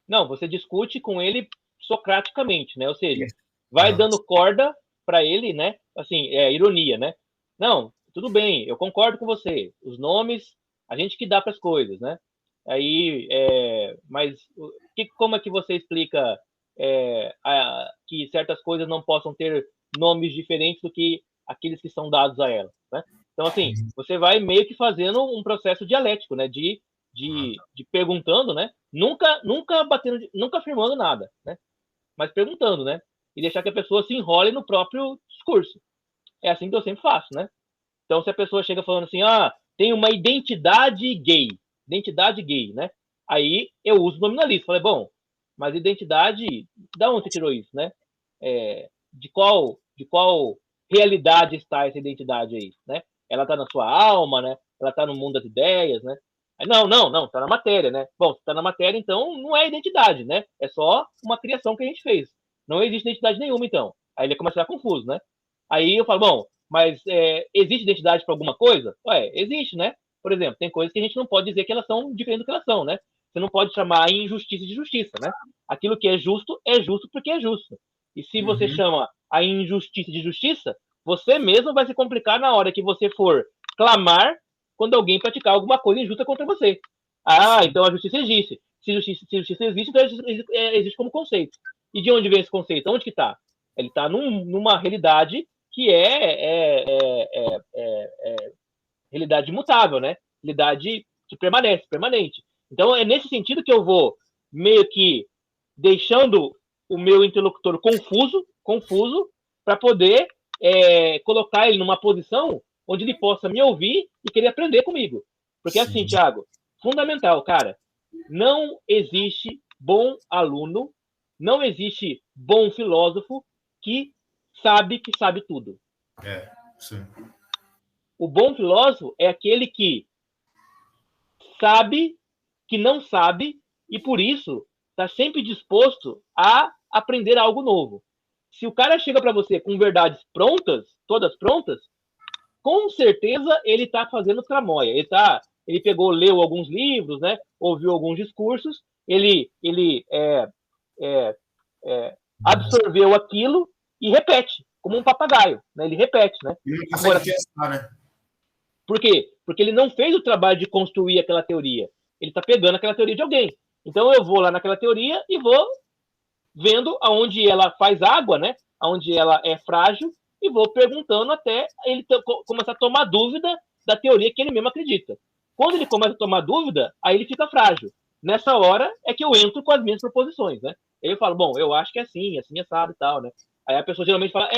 [SPEAKER 1] Não, você discute com ele socraticamente, né? Ou seja,
[SPEAKER 2] Isso.
[SPEAKER 1] vai dando corda para ele, né? Assim, ironia, né? Não, tudo bem, eu concordo com você. Os nomes, a gente que dá para as coisas, né? Aí, mas como é que você explica que certas coisas não possam ter nomes diferentes do que aqueles que são dados a elas, né? Então, assim, você vai meio que fazendo um processo dialético, né? De perguntando, né? Nunca batendo, nunca afirmando nada, né? Mas perguntando, né? E deixar que a pessoa se enrole no próprio discurso. É assim que eu sempre faço, né? Então, se a pessoa chega falando assim, tem uma identidade gay, né? Aí eu uso o nominalista. Falei, bom, mas identidade, da onde você tirou isso, né? De qual realidade está essa identidade aí, né? Ela está na sua alma, né? Ela está no mundo das ideias, né? Aí, não, está na matéria, né? Bom, se está na matéria, então não é identidade, né? É só uma criação que a gente fez. Não existe identidade nenhuma, então. Aí ele começa a ficar confuso, né? Aí eu falo, bom, mas existe identidade para alguma coisa? Ué, existe, né? Por exemplo, tem coisas que a gente não pode dizer que elas são diferentes do que elas são, né? Você não pode chamar a injustiça de justiça, né? Aquilo que é justo porque é justo. E se você chama a injustiça de justiça, você mesmo vai se complicar na hora que você for clamar quando alguém praticar alguma coisa injusta contra você. Então a justiça existe. Se justiça existe, então existe como conceito. E de onde vem esse conceito? Onde que está? Ele está numa realidade que realidade imutável, né? Realidade que permanente. Então é nesse sentido que eu vou meio que deixando o meu interlocutor confuso para poder colocar ele numa posição onde ele possa me ouvir e querer aprender comigo. Porque assim, Thiago, fundamental, cara, não existe bom aluno, não existe bom filósofo que sabe tudo.
[SPEAKER 2] Sim.
[SPEAKER 1] O bom filósofo é aquele que sabe que não sabe e por isso está sempre disposto a aprender algo novo. Se o cara chega para você com verdades prontas, todas prontas, com certeza ele está fazendo tramóia. Ele leu alguns livros, né? Ouviu alguns discursos, ele absorveu aquilo e repete, como um papagaio, né? Ele repete, né?
[SPEAKER 2] Ele não consegue testar, né?
[SPEAKER 1] Por quê? Porque ele não fez o trabalho de construir aquela teoria. Ele está pegando aquela teoria de alguém. Então eu vou lá naquela teoria e vou vendo aonde ela faz água, né? Aonde ela é frágil e vou perguntando até ele começar a tomar dúvida da teoria que ele mesmo acredita. Quando ele começa a tomar dúvida, aí ele fica frágil. Nessa hora é que eu entro com as minhas proposições, né? Aí eu falo, bom, eu acho que é assim assado e tal, né? Aí a pessoa geralmente fala,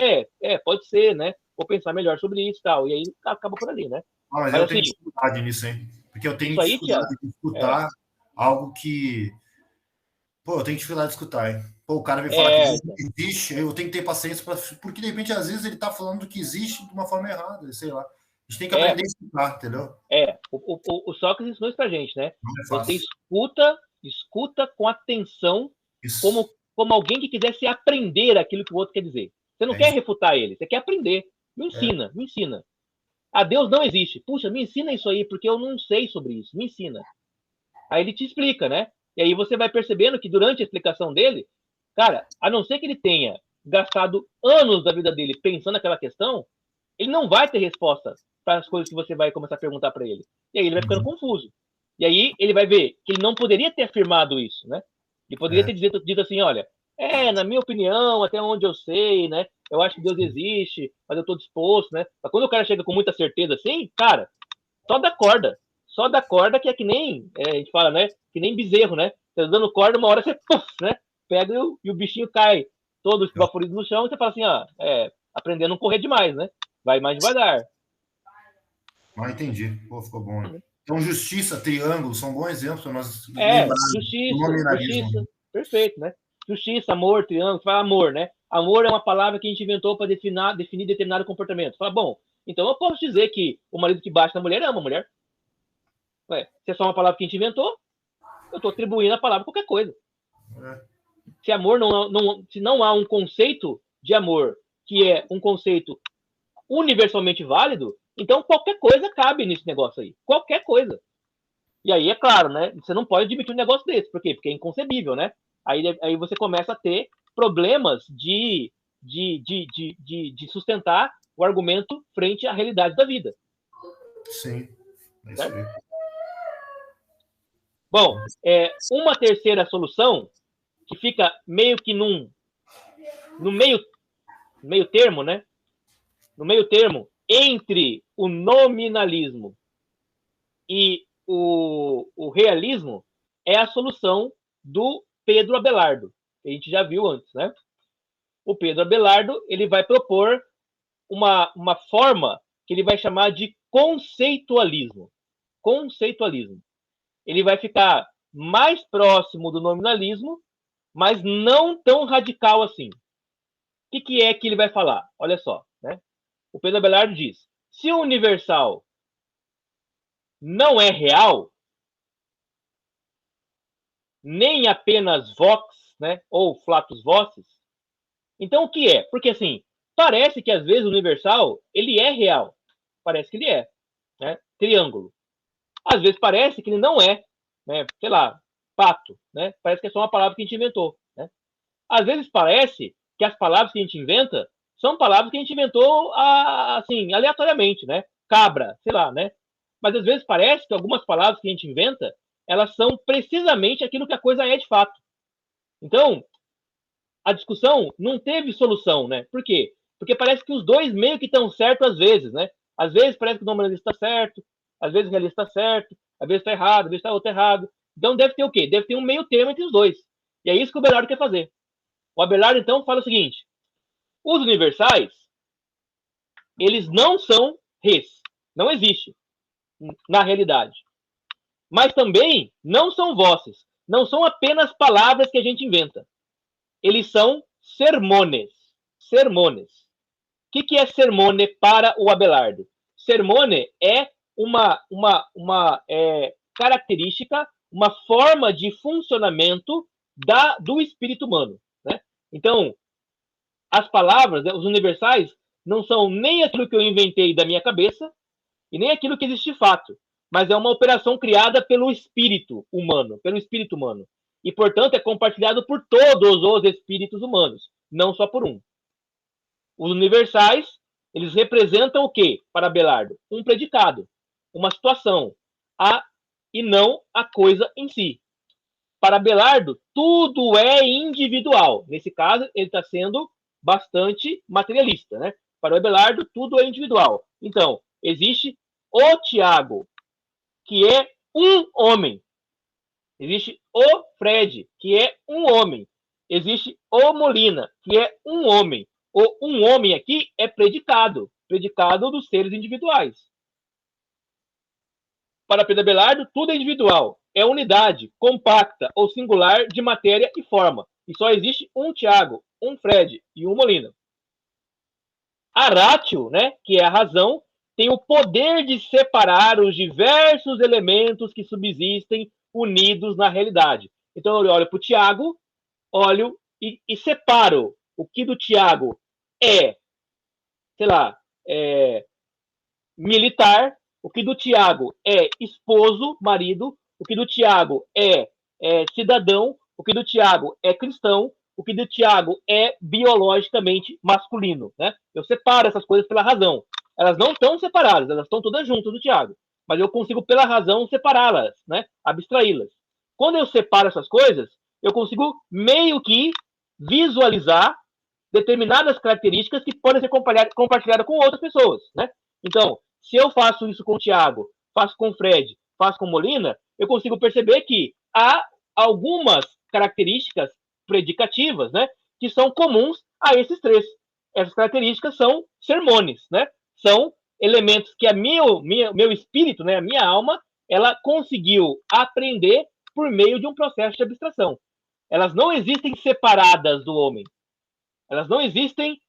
[SPEAKER 1] pode ser, né? Vou pensar melhor sobre isso e tal. E aí acaba por ali, né?
[SPEAKER 2] Mas eu tenho dificuldade nisso, hein? Porque eu tenho dificuldade de escutar algo que... Pô, eu tenho dificuldade de escutar, hein? Pô, o cara me fala que existe, eu tenho que ter paciência, porque de repente, às vezes, ele tá falando que existe de uma forma errada, sei lá. A gente tem que aprender a escutar, entendeu?
[SPEAKER 1] O Sócrates ensinou isso pra gente, né?
[SPEAKER 2] Você
[SPEAKER 1] escuta com atenção, como alguém que quisesse aprender aquilo que o outro quer dizer. Você não quer refutar ele, você quer aprender. Me ensina. Deus não existe. Puxa, me ensina isso aí, porque eu não sei sobre isso. Me ensina. Aí ele te explica, né? E aí você vai percebendo que durante a explicação dele, cara, a não ser que ele tenha gastado anos da vida dele pensando naquela questão, ele não vai ter resposta para as coisas que você vai começar a perguntar para ele. E aí ele vai ficando confuso. E aí ele vai ver que ele não poderia ter afirmado isso, né? Ele poderia ter dito assim, olha, na minha opinião, até onde eu sei, né? Eu acho que Deus existe, mas eu estou disposto, né? Mas quando o cara chega com muita certeza assim, cara, só dá corda que é que nem, a gente fala, né? Que nem bezerro, né? Você dando corda, uma hora você, né? Pega e o bichinho cai todo esbaforido no chão e você fala assim, aprender a não correr demais, né? Vai mais devagar.
[SPEAKER 2] Ah, entendi. Pô, ficou bom. Então, justiça, triângulo, são bons exemplos para nós
[SPEAKER 1] justiça, perfeito, né? Justiça, amor, triângulo, fala amor, né? Amor é uma palavra que a gente inventou para definir determinado comportamento. Fala, bom, então eu posso dizer que o marido que bate na mulher ama a mulher. Ué, se é só uma palavra que a gente inventou, eu estou atribuindo a palavra a qualquer coisa. Se amor se não há um conceito de amor que é um conceito universalmente válido, então qualquer coisa cabe nesse negócio aí. Qualquer coisa. E aí, é claro, né? Você não pode admitir um negócio desse. Por quê? Porque é inconcebível, né? Aí você começa a ter problemas de sustentar o argumento frente à realidade da vida.
[SPEAKER 2] Sim. É isso aí.
[SPEAKER 1] Bom, uma terceira solução, que fica meio que no meio termo, né? No meio termo entre o nominalismo e o realismo, é a solução do Pedro Abelardo, que a gente já viu antes, né? O Pedro Abelardo, ele vai propor uma forma que ele vai chamar de conceitualismo. Conceitualismo. Ele vai ficar mais próximo do nominalismo, mas não tão radical assim. O que é que ele vai falar? Olha só, né? O Pedro Abelardo diz: se o universal não é real, nem apenas vox, né, ou flatus vocis, então o que é? Porque assim, parece que às vezes o universal, ele é real. Parece que ele é, né? Triângulo. Às vezes parece que ele não é, né? Sei lá, pato, né? Parece que é só uma palavra que a gente inventou, né? Às vezes parece que as palavras que a gente inventa são palavras que a gente inventou assim, aleatoriamente, né? Cabra, sei lá, né? Mas às vezes parece que algumas palavras que a gente inventa, elas são precisamente aquilo que a coisa é de fato. Então, a discussão não teve solução, né? Por quê? Porque parece que os dois meio que estão certos às vezes, né? Às vezes parece que o nominalista está certo, às vezes o realista está certo, às vezes está errado, às vezes está outro errado. Então deve ter o quê? Deve ter um meio termo entre os dois. E é isso que o Abelardo quer fazer. O Abelardo, então, fala o seguinte: os universais, eles não são res. Não existe na realidade. Mas também não são vozes. Não são apenas palavras que a gente inventa. Eles são sermones. Sermones. O que é sermone para o Abelardo? Sermone é uma característica, uma forma de funcionamento do espírito humano, né? Então, as palavras, os universais, não são nem aquilo que eu inventei da minha cabeça e nem aquilo que existe de fato, mas é uma operação criada pelo espírito humano, e, portanto, é compartilhado por todos os espíritos humanos, não só por um. Os universais, eles representam o quê, para Abelardo? Um predicado, uma situação, e não a coisa em si. Para Abelardo, tudo é individual. Nesse caso, ele está sendo bastante materialista, né? Para o Abelardo, tudo é individual. Então, existe o Tiago, que é um homem. Existe o Fred, que é um homem. Existe o Molina, que é um homem. O um homem aqui é predicado dos seres individuais. Para Pedro Abelardo, tudo é individual. É unidade, compacta ou singular de matéria e forma. E só existe um Tiago, um Fred e um Molina. A ratio, né, que é a razão, tem o poder de separar os diversos elementos que subsistem unidos na realidade. Então eu olho para o Tiago, olho e separo o que do Tiago é, sei lá, militar, o que do Tiago é esposo, marido, o que do Tiago é cidadão, o que do Tiago é cristão, o que do Tiago é biologicamente masculino, né? Eu separo essas coisas pela razão. Elas não estão separadas, elas estão todas juntas do Tiago. Mas eu consigo, pela razão, separá-las, né? Abstraí-las. Quando eu separo essas coisas, eu consigo meio que visualizar determinadas características que podem ser compartilhadas com outras pessoas, né? Então, se eu faço isso com o Tiago, faço com o Fred, faço com o Molina, eu consigo perceber que há algumas características predicativas, né, que são comuns a esses três. Essas características são sermones, né? São elementos que meu espírito, né, a minha alma, ela conseguiu aprender por meio de um processo de abstração. Elas não existem separadas do homem. Elas não existem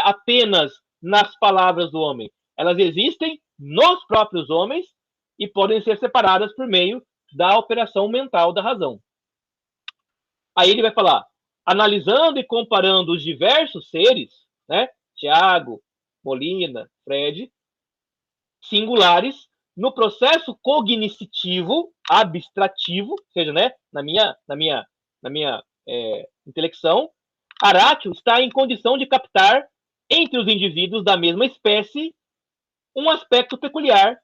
[SPEAKER 1] apenas nas palavras do homem. Elas existem nos próprios homens e podem ser separadas por meio da operação mental da razão. Aí ele vai falar, analisando e comparando os diversos seres, né, Tiago, Molina, Fred, singulares, no processo cognitivo, abstrativo, ou seja, né, na minha intelecção, Aráquio está em condição de captar, entre os indivíduos da mesma espécie, um aspecto peculiar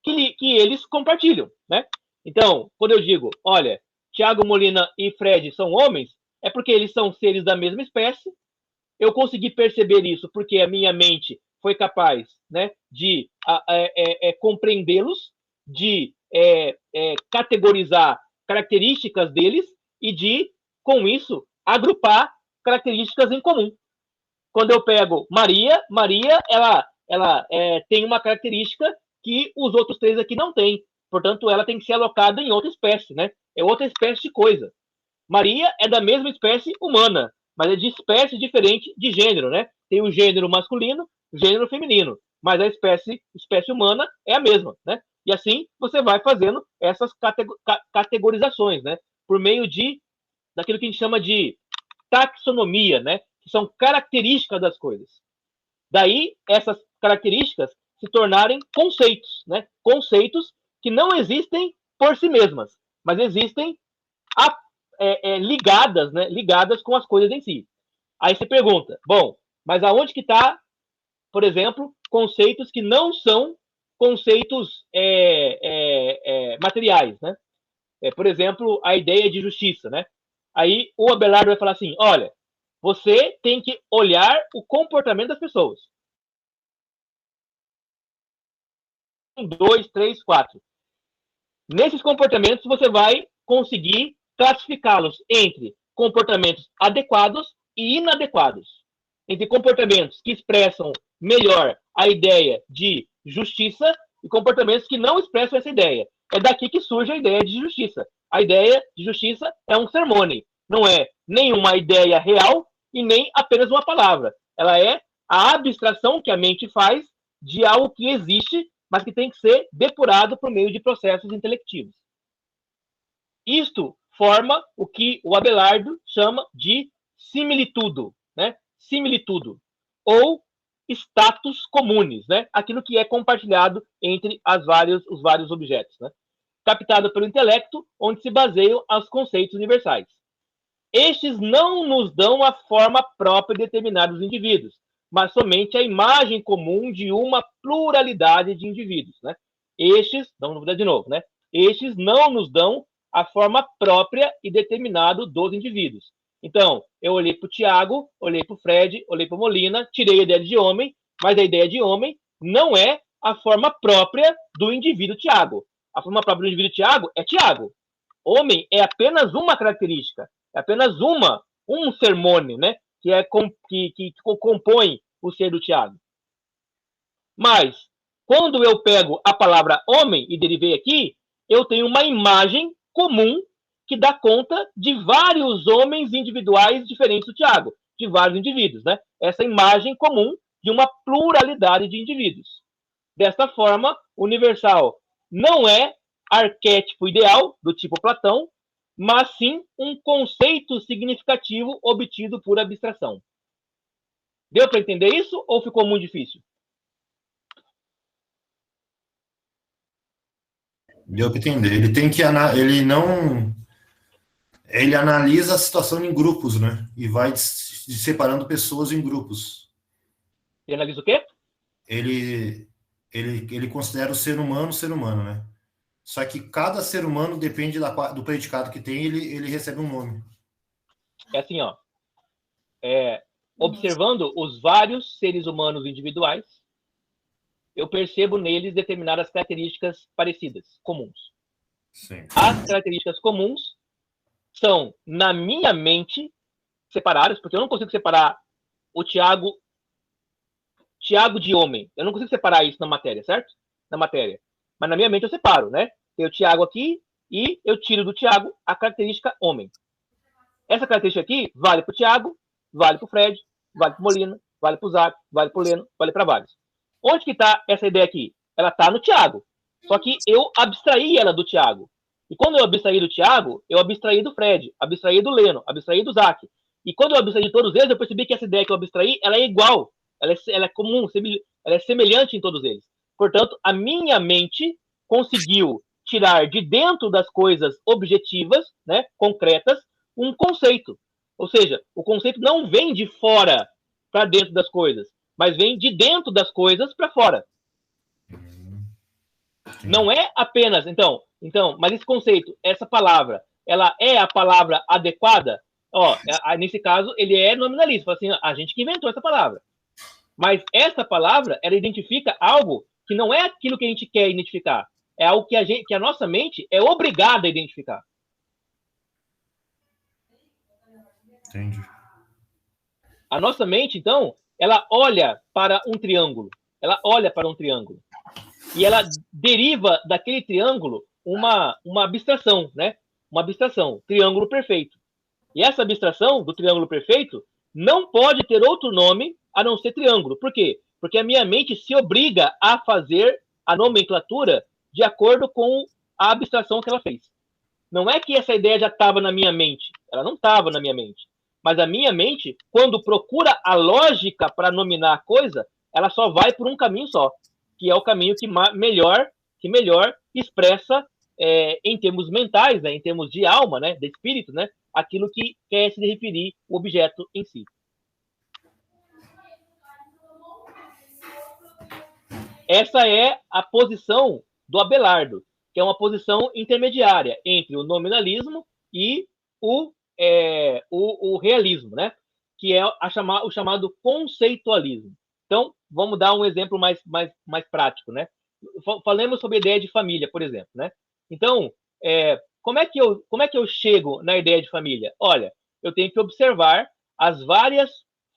[SPEAKER 1] que eles compartilham, né? Então, quando eu digo, olha, Tiago, Molina e Fred são homens, é porque eles são seres da mesma espécie. Eu consegui perceber isso porque a minha mente foi capaz, né, de compreendê-los, de categorizar características deles e de, com isso, agrupar características em comum. Quando eu pego Maria, ela tem uma característica que os outros três aqui não têm. Portanto, ela tem que ser alocada em outra espécie, né? É outra espécie de coisa. Maria é da mesma espécie humana, mas é de espécie diferente de gênero, né? Tem o gênero masculino, o gênero feminino, mas a espécie humana é a mesma, né? E assim você vai fazendo essas categorizações, né? Por meio daquilo que a gente chama de taxonomia, né? Que são características das coisas. Daí, essas características se tornarem conceitos, né? Conceitos que não existem por si mesmas, mas existem ligadas, né? Ligadas com as coisas em si. Aí você pergunta, bom, mas aonde que está, por exemplo, conceitos que não são conceitos materiais, né? Por exemplo, a ideia de justiça, né? Aí o Abelardo vai falar assim, olha, você tem que olhar o comportamento das pessoas. 1, 2, 3, 4. Nesses comportamentos, você vai conseguir classificá-los entre comportamentos adequados e inadequados. Entre comportamentos que expressam melhor a ideia de justiça e comportamentos que não expressam essa ideia. É daqui que surge a ideia de justiça. A ideia de justiça é um sermone. Não é nenhuma ideia real e nem apenas uma palavra. Ela é a abstração que a mente faz de algo que existe, mas que tem que ser depurado por meio de processos intelectivos. Isto forma o que o Abelardo chama de similitudo, né? Similitudo, ou status comunes, né? Aquilo que é compartilhado entre os vários objetos, né? Captado pelo intelecto, onde se baseiam os conceitos universais. Estes não nos dão a forma própria de determinados indivíduos, mas somente a imagem comum de uma pluralidade de indivíduos, né? Estes, vamos mudar de novo, né? Estes não nos dão a forma própria e determinada dos indivíduos. Então, eu olhei para o Tiago, olhei para o Fred, olhei para o Molina, tirei a ideia de homem, mas a ideia de homem não é a forma própria do indivíduo Tiago. A forma própria do indivíduo Tiago é Tiago. Homem é apenas uma característica, é apenas um sermone, né? Que compõe o ser do Tiago. Mas, quando eu pego a palavra homem e derivei aqui, eu tenho uma imagem comum que dá conta de vários homens individuais diferentes do Tiago, de vários indivíduos, né? Essa imagem comum de uma pluralidade de indivíduos. Desta forma, universal não é arquétipo ideal do tipo Platão, mas sim um conceito significativo obtido por abstração. Deu para entender isso ou ficou muito difícil?
[SPEAKER 2] Deu para entender. Ele tem que ele analisa a situação em grupos, né? E vai separando pessoas em grupos.
[SPEAKER 1] Ele analisa o quê?
[SPEAKER 2] Ele considera o ser humano, né? Só que cada ser humano depende do predicado que tem, ele recebe um nome.
[SPEAKER 1] É assim, ó. Observando os vários seres humanos individuais, eu percebo neles determinadas características parecidas, comuns.
[SPEAKER 2] Sim.
[SPEAKER 1] As características comuns são, na minha mente, separadas, porque eu não consigo separar o Tiago Tiago de homem. Eu não consigo separar isso na matéria, certo? Na matéria. Mas na minha mente eu separo, né? Tem o Tiago aqui e eu tiro do Tiago a característica homem. Essa característica aqui vale para o Tiago, vale para o Fred, vale para o Molina, vale para o Zac, vale para o Leno, vale para vários. Onde que está essa ideia aqui? Ela está no Tiago. Só que eu abstraí ela do Tiago. E quando eu abstraí do Tiago, eu abstraí do Fred, abstraí do Leno, abstraí do Zac. E quando eu abstraí de todos eles, eu percebi que essa ideia que eu abstraí, ela é igual. Ela é comum, ela é semelhante em todos eles. Portanto, a minha mente conseguiu tirar de dentro das coisas objetivas, né, concretas, um conceito. Ou seja, o conceito não vem de fora para dentro das coisas, mas vem de dentro das coisas para fora. Não é apenas, então, mas esse conceito, essa palavra, ela é a palavra adequada? Ó, nesse caso, ele é nominalista. Assim, a gente que inventou essa palavra. Mas essa palavra, ela identifica algo que não é aquilo que a gente quer identificar. É algo que a nossa mente é obrigada a identificar.
[SPEAKER 2] Entendi.
[SPEAKER 1] A nossa mente, então, ela olha para um triângulo. Ela olha para um triângulo. E ela deriva daquele triângulo uma abstração, né? Uma abstração, triângulo perfeito. E essa abstração do triângulo perfeito não pode ter outro nome a não ser triângulo. Por quê? Porque a minha mente se obriga a fazer a nomenclatura de acordo com a abstração que ela fez. Não é que essa ideia já estava na minha mente. Ela não estava na minha mente. Mas a minha mente, quando procura a lógica para nominar a coisa, ela só vai por um caminho só, que é o caminho que melhor expressa, em termos mentais, né, em termos de alma, né, de espírito, né, aquilo que quer se referir o objeto em si. Essa é a posição do Abelardo, que é uma posição intermediária entre o nominalismo e o realismo, né? Que é o chamado conceitualismo. Então, vamos dar um exemplo mais prático, né? Falemos sobre a ideia de família, por exemplo, né? Então, como é que eu chego na ideia de família? Olha, eu tenho que observar as várias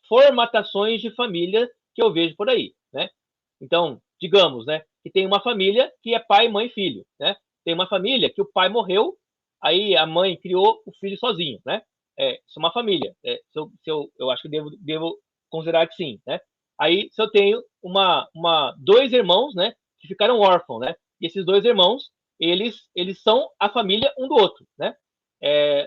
[SPEAKER 1] formatações de família que eu vejo por aí, né? Então, digamos, né, que tem uma família que é pai, mãe e filho, né? Tem uma família que o pai morreu, aí a mãe criou o filho sozinho, né? Isso é uma família. Eu acho que devo considerar que sim, né? Aí, se eu tenho dois irmãos, né, que ficaram órfãos, né? E esses dois irmãos, eles são a família um do outro, né?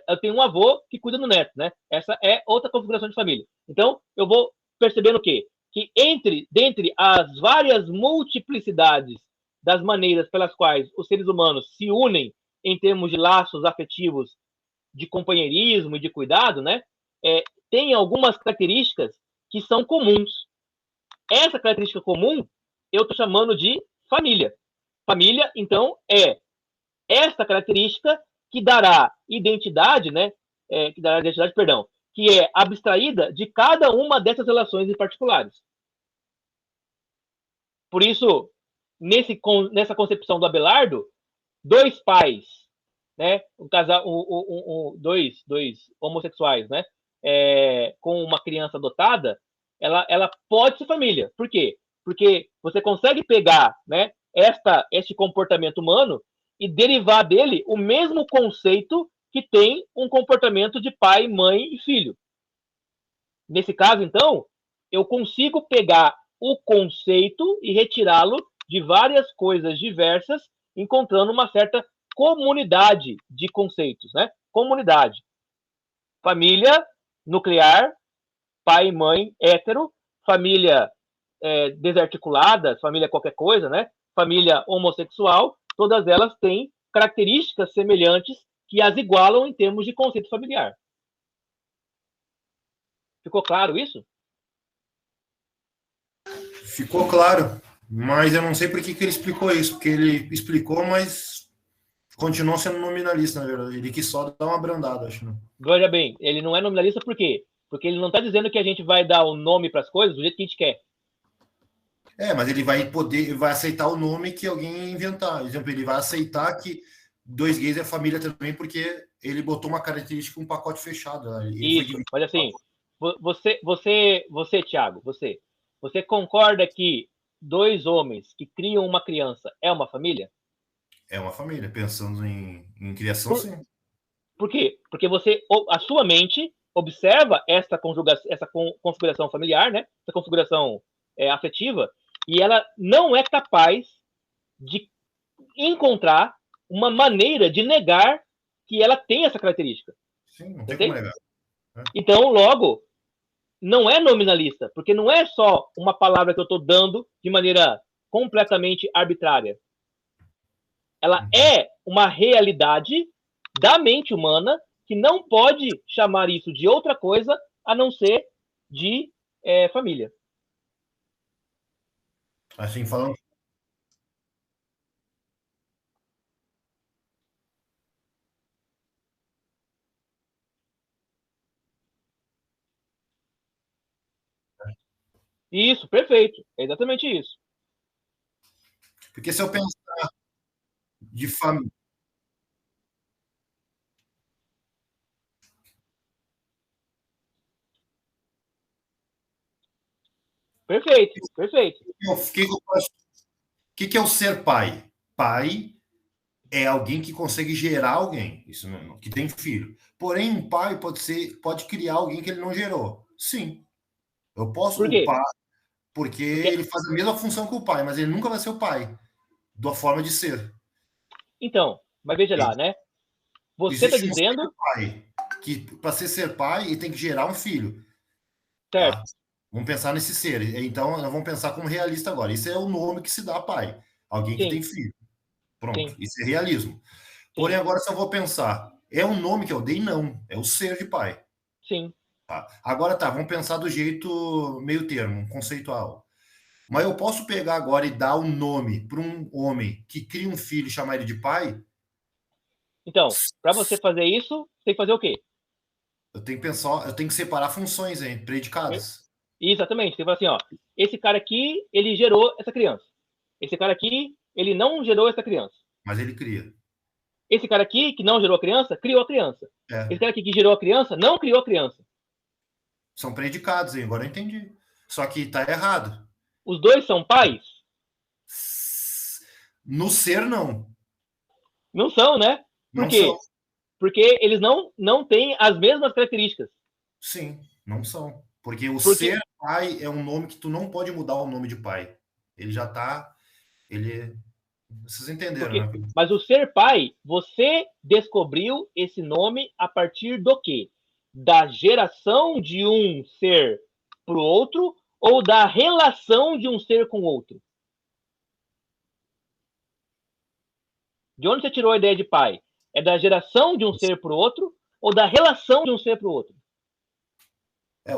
[SPEAKER 1] Eu tenho um avô que cuida do neto, né? Essa é outra configuração de família. Então, eu vou percebendo o quê? Que dentre as várias multiplicidades das maneiras pelas quais os seres humanos se unem em termos de laços afetivos, de companheirismo e de cuidado, né? Tem algumas características que são comuns. Essa característica comum eu estou chamando de família. Família, então, é essa característica que dará identidade, né? Que é abstraída de cada uma dessas relações em particulares. Por isso, nessa concepção do Abelardo, dois pais, né, dois homossexuais, né, com uma criança adotada, ela pode ser família. Por quê? Porque você consegue pegar, né, este comportamento humano e derivar dele o mesmo conceito que tem um comportamento de pai, mãe e filho. Nesse caso, então, eu consigo pegar o conceito e retirá-lo de várias coisas diversas, encontrando uma certa comunidade de conceitos, né? Comunidade. Família nuclear, pai e mãe hétero, família desarticulada, família qualquer coisa, né? Família homossexual, todas elas têm características semelhantes que as igualam em termos de conceito familiar. Ficou claro isso?
[SPEAKER 2] Ficou claro, mas eu não sei por que ele explicou isso, porque ele explicou, mas continuou sendo nominalista, na verdade. Ele quis só dar uma abrandada, acho. Né?
[SPEAKER 1] Veja bem, ele não é nominalista por quê? Porque ele não está dizendo que a gente vai dar o nome para as coisas do jeito que a gente quer.
[SPEAKER 2] Mas ele vai aceitar o nome que alguém inventar. Por exemplo, ele vai aceitar que dois gays é família também, porque ele botou uma característica, um pacote fechado.
[SPEAKER 1] Isso, olha assim, você, Thiago, você Você concorda que 2 homens que criam uma criança é uma família?
[SPEAKER 2] É uma família. Pensando em criação, sim.
[SPEAKER 1] Por quê? Porque a sua mente observa essa configuração familiar, né? Essa configuração afetiva, e ela não é capaz de encontrar uma maneira de negar que ela tem essa característica.
[SPEAKER 2] Sim, não tem como negar.
[SPEAKER 1] Então, logo, não é nominalista, porque não é só uma palavra que eu estou dando de maneira completamente arbitrária. Ela é uma realidade da mente humana que não pode chamar isso de outra coisa a não ser de família.
[SPEAKER 2] Assim, falando...
[SPEAKER 1] Isso, perfeito. É exatamente isso.
[SPEAKER 2] Porque se eu pensar de família...
[SPEAKER 1] Perfeito, perfeito.
[SPEAKER 2] O que é o ser pai? Pai é alguém que consegue gerar alguém, isso mesmo, que tem filho. Porém, um pai pode criar alguém que ele não gerou. Sim. Eu posso...
[SPEAKER 1] Por quê?
[SPEAKER 2] O pai, porque ele faz a mesma função que o pai, mas ele nunca vai ser o pai, da forma de ser.
[SPEAKER 1] Então, mas veja lá, né? Você está dizendo...
[SPEAKER 2] pai, que para ser pai, ele tem que gerar um filho.
[SPEAKER 1] Certo.
[SPEAKER 2] Tá? Vamos pensar nesse ser. Então, nós vamos pensar como realista agora. Isso é o nome que se dá a pai. Alguém que tem filho. Pronto. Sim. Isso é realismo. Sim. Porém, agora se eu vou pensar, é um nome que eu dei? Não. É o ser de pai.
[SPEAKER 1] Sim.
[SPEAKER 2] Tá. Agora tá, vamos pensar do jeito meio termo, conceitual. Mas eu posso pegar agora e dar um nome para um homem que cria um filho e chamar ele de pai?
[SPEAKER 1] Então, para você fazer isso, tem que fazer o quê?
[SPEAKER 2] Eu tenho que pensar, eu tenho que separar funções, hein, predicadas.
[SPEAKER 1] Exatamente. Você fala assim, ó, esse cara aqui, ele gerou essa criança. Esse cara aqui, ele não gerou essa criança.
[SPEAKER 2] Mas ele cria.
[SPEAKER 1] Esse cara aqui, que não gerou a criança, criou a criança. Esse cara aqui que gerou a criança, não criou a criança.
[SPEAKER 2] São predicados, hein? Agora eu entendi. Só que tá errado.
[SPEAKER 1] Os dois são pais?
[SPEAKER 2] No ser, não.
[SPEAKER 1] Não são, né? Por quê? São. Porque eles não têm as mesmas características.
[SPEAKER 2] Sim, não são. Porque ser pai é um nome que tu não pode mudar o nome de pai. Ele já tá... Vocês entenderam, né?
[SPEAKER 1] Mas o ser pai, você descobriu esse nome a partir do quê? Da geração de um ser para o outro ou da relação de um ser com o outro? De onde você tirou a ideia de pai? É da geração de um ser para o outro ou da relação de um ser para o outro?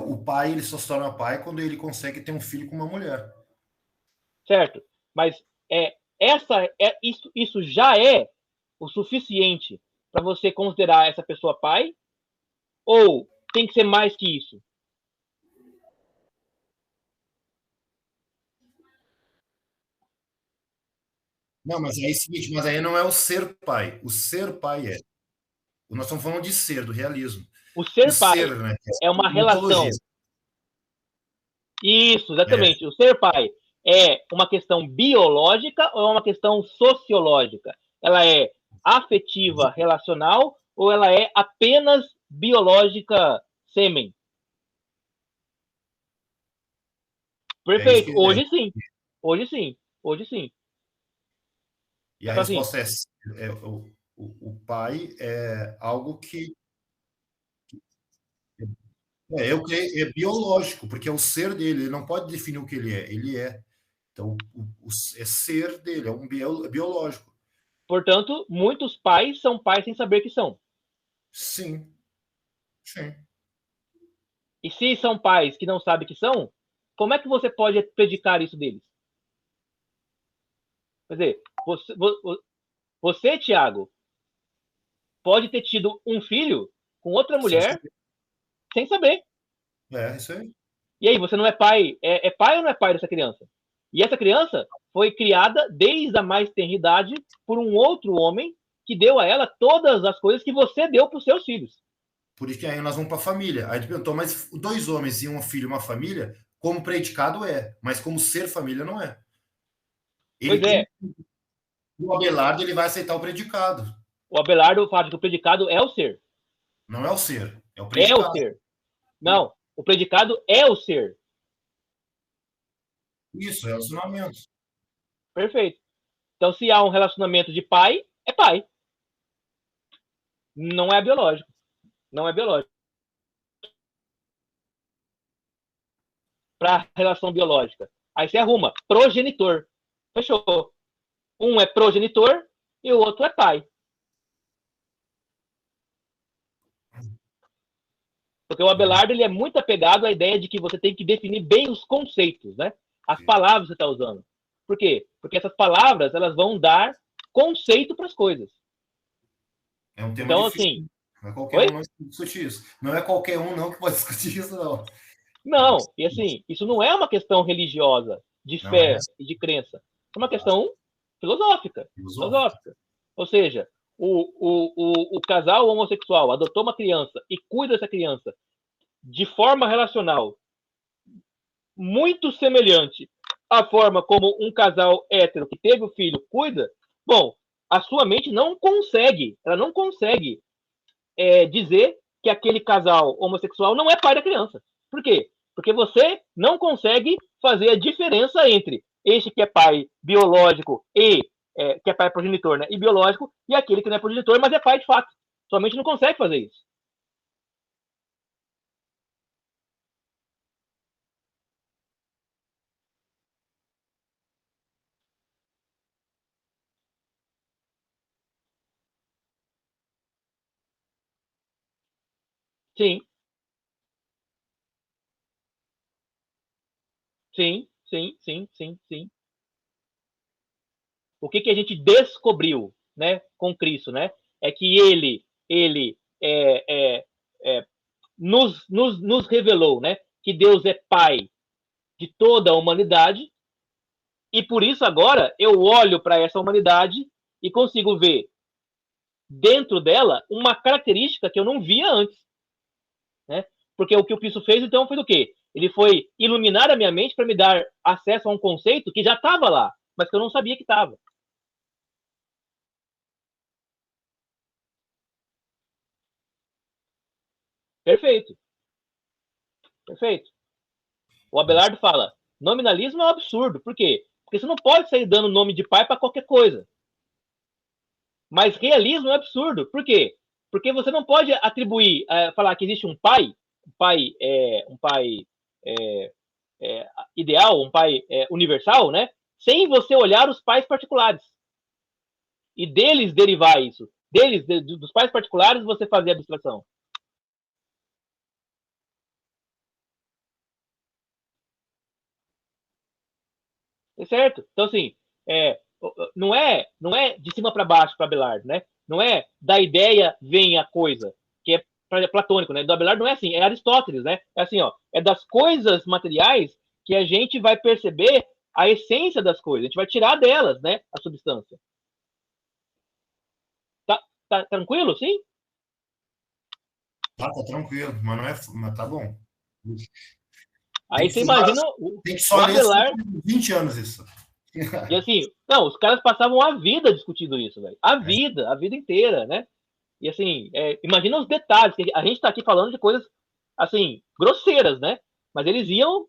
[SPEAKER 2] O pai, ele só se torna pai quando ele consegue ter um filho com uma mulher.
[SPEAKER 1] Certo. Mas isso já é o suficiente para você considerar essa pessoa pai? Ou tem que ser mais que isso?
[SPEAKER 2] Não, mas aí é o seguinte, mas aí não é o ser pai. O ser pai é. Nós estamos falando de ser, do realismo.
[SPEAKER 1] O ser pai né? É uma relação. Isso, exatamente. O ser pai é uma questão biológica ou é uma questão sociológica? Ela é afetiva, relacional, ou ela é apenas biológica, sêmen? Perfeito. Hoje sim. Hoje sim. Hoje sim.
[SPEAKER 2] E a resposta é o pai é algo que é biológico, porque é o ser dele, ele não pode definir o que ele é, ele é. Então, é ser dele, é um biológico.
[SPEAKER 1] Portanto, muitos pais são pais sem saber que são.
[SPEAKER 2] Sim. Sim.
[SPEAKER 1] E se são pais que não sabem que são, como é que você pode predicar isso deles? Quer dizer, você, Thiago, pode ter tido um filho com outra mulher sem saber.
[SPEAKER 2] É, isso aí.
[SPEAKER 1] E aí, você não é pai? É pai ou não é pai dessa criança? E essa criança foi criada desde a mais tenra idade por um outro homem que deu a ela todas as coisas que você deu para os seus filhos.
[SPEAKER 2] Por isso que aí nós vamos para a família. Aí tu perguntou, mas 2 homens e um filho, uma família, como predicado mas como ser família não é.
[SPEAKER 1] Pois é.
[SPEAKER 2] O Abelardo ele vai aceitar o predicado.
[SPEAKER 1] O Abelardo fala que o predicado é o ser.
[SPEAKER 2] Não é o ser, é o
[SPEAKER 1] É o
[SPEAKER 2] predicado.
[SPEAKER 1] ser. Não, o predicado é o ser.
[SPEAKER 2] Isso, relacionamento.
[SPEAKER 1] Perfeito. Então, se há um relacionamento de pai, é pai. Não é biológico. Não é biológico. Para relação biológica. Aí você arruma progenitor. Fechou. Um é progenitor e o outro é pai. Porque o Abelardo ele é muito apegado à ideia de que você tem que definir bem os conceitos, né? As palavras que você está usando. Por quê? Porque essas palavras elas vão dar conceito para as coisas.
[SPEAKER 2] É um tema
[SPEAKER 1] então,
[SPEAKER 2] difícil.
[SPEAKER 1] Assim,
[SPEAKER 2] não é qualquer um que discute isso. Não é qualquer um não que pode discutir isso, não.
[SPEAKER 1] Não, e assim, isso não é uma questão religiosa, de fé e de crença. É uma questão filosófica. Ou seja, o casal homossexual adotou uma criança e cuida dessa criança de forma relacional muito semelhante à forma como um casal hétero que teve o filho cuida, bom, a sua mente não consegue, ela não consegue dizer que aquele casal homossexual não é pai da criança. Por quê? Porque você não consegue fazer a diferença entre este que é pai biológico e que é pai progenitor, né, e biológico, e aquele que não é progenitor, mas é pai de fato. Sua mente não consegue fazer isso. Sim. Sim, sim, sim, sim, sim. O que a gente descobriu, né, com Cristo, né, é que ele nos revelou, né, que Deus é Pai de toda a humanidade e por isso agora eu olho para essa humanidade e consigo ver dentro dela uma característica que eu não via antes, né? Porque o que o Cristo fez então foi o quê? Ele foi iluminar a minha mente para me dar acesso a um conceito que já estava lá, mas que eu não sabia que estava. Perfeito. Perfeito. O Abelardo fala, nominalismo é um absurdo. Por quê? Porque você não pode sair dando nome de pai para qualquer coisa. Mas realismo é absurdo. Por quê? Porque você não pode atribuir, falar que existe um pai ideal, um pai universal, né? Sem você olhar os pais particulares. E deles derivar isso. Dos pais particulares, você fazer a abstração. É certo? Então, assim, não é de cima para baixo para Abelardo, né? Não é da ideia vem a coisa, que é platônico, né? Do Abelardo não é assim, é Aristóteles, né? É assim, ó, é das coisas materiais que a gente vai perceber a essência das coisas, a gente vai tirar delas, né, a substância. Tá tranquilo, sim?
[SPEAKER 2] Tá tranquilo, mas não é, mas tá bom.
[SPEAKER 1] Aí você imagina
[SPEAKER 2] tem que só ler
[SPEAKER 1] Abelardo
[SPEAKER 2] 20 anos isso.
[SPEAKER 1] E assim, não, os caras passavam a vida discutindo isso, velho. A vida inteira, né? E assim, imagina os detalhes, que a gente tá aqui falando de coisas, assim, grosseiras, né? Mas eles iam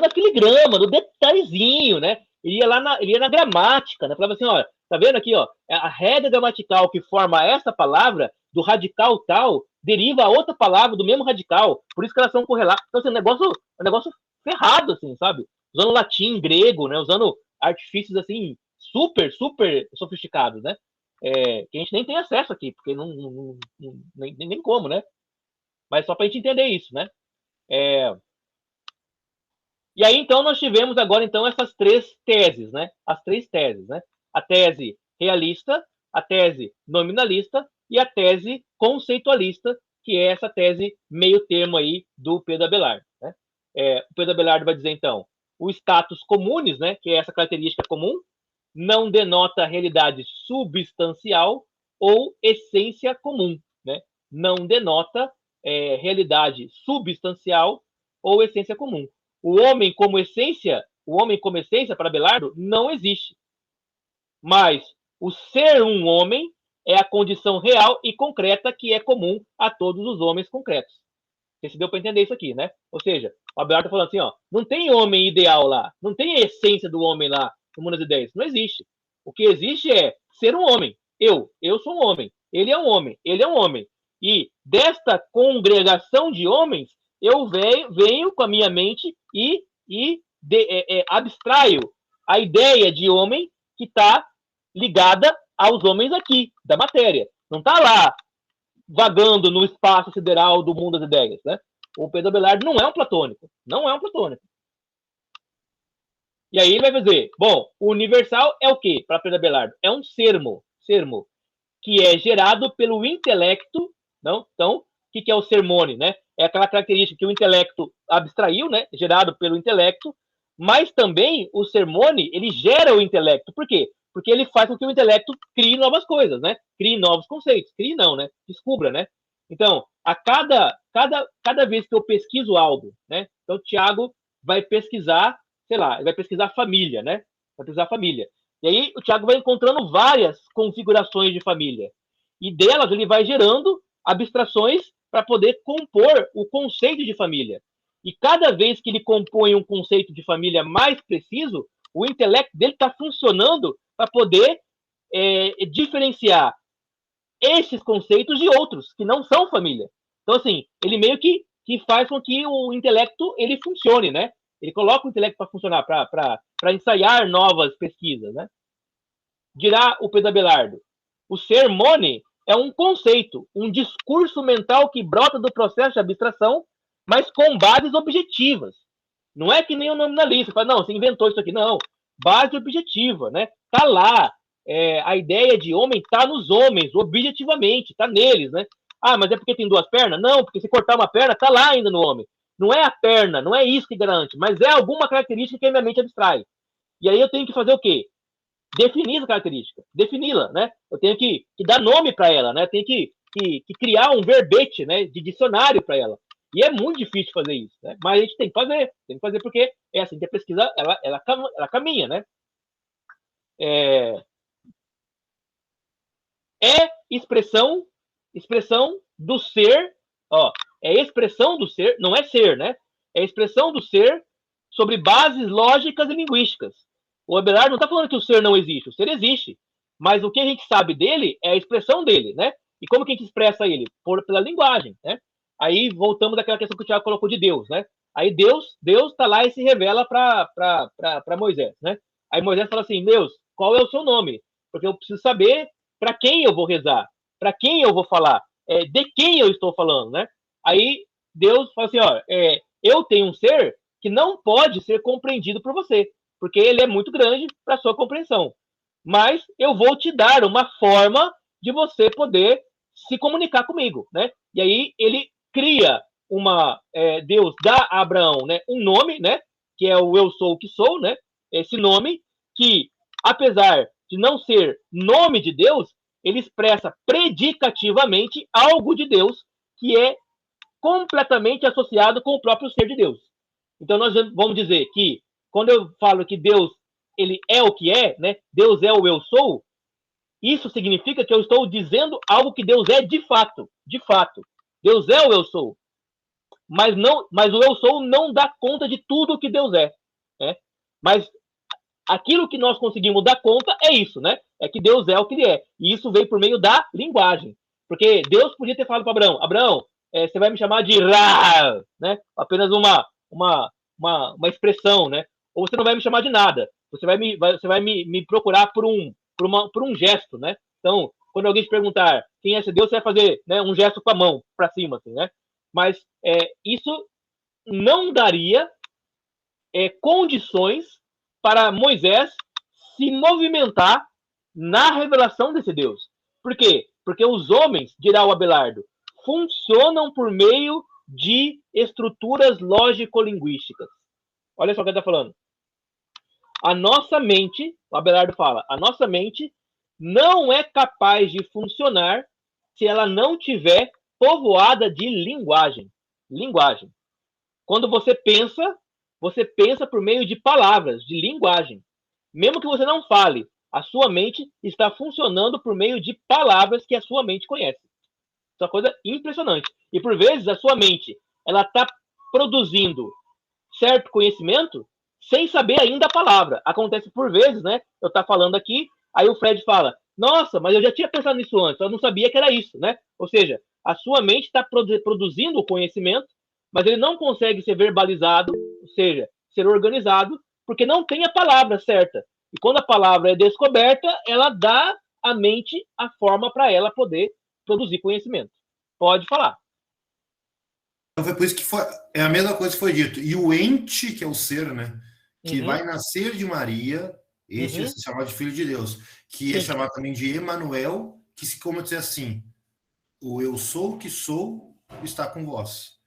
[SPEAKER 1] na filigrama, no detalhezinho, né? Ele ia na gramática, né? Falava assim, ó, tá vendo aqui, ó, a regra gramatical que forma essa palavra, do radical tal, deriva a outra palavra do mesmo radical, por isso que elas são correlatas. Então, assim, um negócio ferrado, assim, sabe? Usando latim, grego, né? Usando artifícios, assim, super, super sofisticados, né? Que a gente nem tem acesso aqui, porque nem como, né? Mas só pra gente entender isso, né? E aí, então, nós tivemos agora, então, essas três teses, né? As três teses, né? A tese realista, a tese nominalista e a tese conceitualista, que é essa tese meio termo aí do Pedro Abelardo, né? O Pedro Abelardo vai dizer, então, o status comunis, né? Que é essa característica comum, não denota realidade substancial ou essência comum, né? Não denota realidade substancial ou essência comum. O homem como essência para Abelardo não existe. Mas o ser um homem é a condição real e concreta que é comum a todos os homens concretos. Você deu para entender isso aqui, né? Ou seja, o Abelardo está falando assim, ó, não tem homem ideal lá, não tem a essência do homem lá no mundo das ideias, não existe. O que existe é ser um homem. Eu sou um homem. Ele é um homem. Ele é um homem. E desta congregação de homens, eu venho com a minha mente e abstraio a ideia de homem que está ligada aos homens aqui, da matéria. Não está lá vagando no espaço sideral do mundo das ideias, né? O Pedro Abelardo não é um platônico. Não é um platônico. E aí ele vai dizer, bom, o universal é o quê para Pedro Abelardo? É um sermo, que é gerado pelo intelecto, não? Então, o que é o sermone, né? É aquela característica que o intelecto abstraiu, né? Gerado pelo intelecto, mas também o sermone, ele gera o intelecto. Por quê? Porque ele faz com que o intelecto crie novas coisas, né? Crie novos conceitos. Crie não, né? Descubra, né? Então, a cada vez que eu pesquiso algo, né? Então, o Tiago vai pesquisar, sei lá, vai pesquisar família, né? Vai pesquisar família. E aí, o Tiago vai encontrando várias configurações de família. E delas, ele vai gerando abstrações para poder compor o conceito de família. E cada vez que ele compõe um conceito de família mais preciso, o intelecto dele está funcionando para poder diferenciar esses conceitos de outros, que não são família. Então, assim, ele meio que faz com que o intelecto ele funcione, né? Ele coloca o intelecto para funcionar, para ensaiar novas pesquisas, né? Dirá o Pedro Abelardo, o sermone é um conceito, um discurso mental que brota do processo de abstração, mas com bases objetivas. Não é que nem o nominalista, fala, não, você inventou isso aqui, não. Base objetiva, né? Tá lá. A ideia de homem tá nos homens, objetivamente, tá neles, né? Ah, mas é porque tem duas pernas? Não, porque se cortar uma perna, tá lá ainda no homem. Não é a perna, não é isso que garante, mas é alguma característica que a minha mente abstrai. E aí eu tenho que fazer o quê? Definir essa característica, defini-la, né? Eu tenho que dar nome para ela, né? Eu tenho que criar um verbete, né? De dicionário para ela. E é muito difícil fazer isso, né? Mas a gente tem que fazer porque é assim que a pesquisa ela caminha, né? Expressão do ser, ó, é expressão do ser, não é ser, né? É expressão do ser sobre bases lógicas e linguísticas. O Abelardo não está falando que o ser não existe, o ser existe, mas o que a gente sabe dele é a expressão dele, né? E como que a gente expressa ele? Pela linguagem, né? Aí voltamos daquela questão que o Tiago colocou de Deus, né? Aí Deus está lá e se revela para Moisés, né? Aí Moisés fala assim, Deus, qual é o seu nome? Porque eu preciso saber para quem eu vou rezar, para quem eu vou falar, de quem eu estou falando, né? Aí Deus fala assim, ó, eu tenho um ser que não pode ser compreendido por você, porque ele é muito grande para sua compreensão. Mas eu vou te dar uma forma de você poder se comunicar comigo, né? E aí ele cria Deus dá a Abraão, né, um nome, né, que é o eu sou o que sou, né? Esse nome que, apesar de não ser nome de Deus, ele expressa predicativamente algo de Deus que é completamente associado com o próprio ser de Deus. Então nós vamos dizer que quando eu falo que Deus ele é o que é, né? Deus é o eu sou. Isso significa que eu estou dizendo algo que Deus é de fato, de fato. Deus é o eu sou. Mas o eu sou não dá conta de tudo que Deus é, né? Mas aquilo que nós conseguimos dar conta é isso, né? É que Deus é o que ele é. E isso veio por meio da linguagem. Porque Deus podia ter falado para Abraão, você vai me chamar de Ra, né? Apenas uma expressão, né? Ou você não vai me chamar de nada. Você vai me procurar por um gesto, né? Então, quando alguém te perguntar quem é esse Deus, você vai fazer, né, um gesto com a mão para cima, assim, né? Mas isso não daria condições para Moisés se movimentar na revelação desse Deus. Por quê? Porque os homens, dirá o Abelardo, funcionam por meio de estruturas lógico-linguísticas. Olha só o que ele está falando. A nossa mente, o Abelardo fala, a nossa mente não é capaz de funcionar se ela não tiver povoada de linguagem. Linguagem. Quando você pensa por meio de palavras, de linguagem. Mesmo que você não fale, a sua mente está funcionando por meio de palavras que a sua mente conhece. Isso é uma coisa impressionante. E por vezes a sua mente, ela está produzindo certo conhecimento sem saber ainda a palavra. Acontece por vezes, né? Eu estou falando aqui, aí o Fred fala, nossa, mas eu já tinha pensado nisso antes, eu não sabia que era isso, né? Ou seja, a sua mente está produzindo o conhecimento, mas ele não consegue ser verbalizado, ou seja, ser organizado, porque não tem a palavra certa. E quando a palavra é descoberta, ela dá à mente a forma para ela poder produzir conhecimento. Pode falar.
[SPEAKER 2] Então foi por isso que é a mesma coisa que foi dito. E o ente, que é o ser, né? Que vai nascer de Maria, este é chamado de Filho de Deus, que é chamado também de Emanuel, que se como dizer assim, o eu sou que sou está com vós.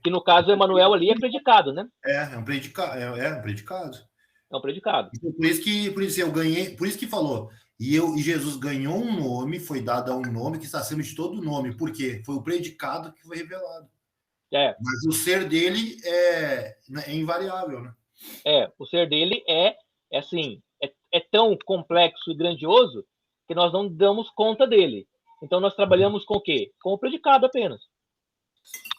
[SPEAKER 1] Que no caso o Emanuel ali é predicado, né?
[SPEAKER 2] É um predicado. É um predicado.
[SPEAKER 1] É um predicado.
[SPEAKER 2] Então, por isso eu ganhei, por isso que falou. E Jesus ganhou um nome, foi dado a um nome que está acima de todo nome. Por quê? Foi o predicado que foi revelado. Mas o ser dele é invariável, né?
[SPEAKER 1] O ser dele é assim, é tão complexo e grandioso que nós não damos conta dele. Então nós trabalhamos com o quê? Com o predicado apenas.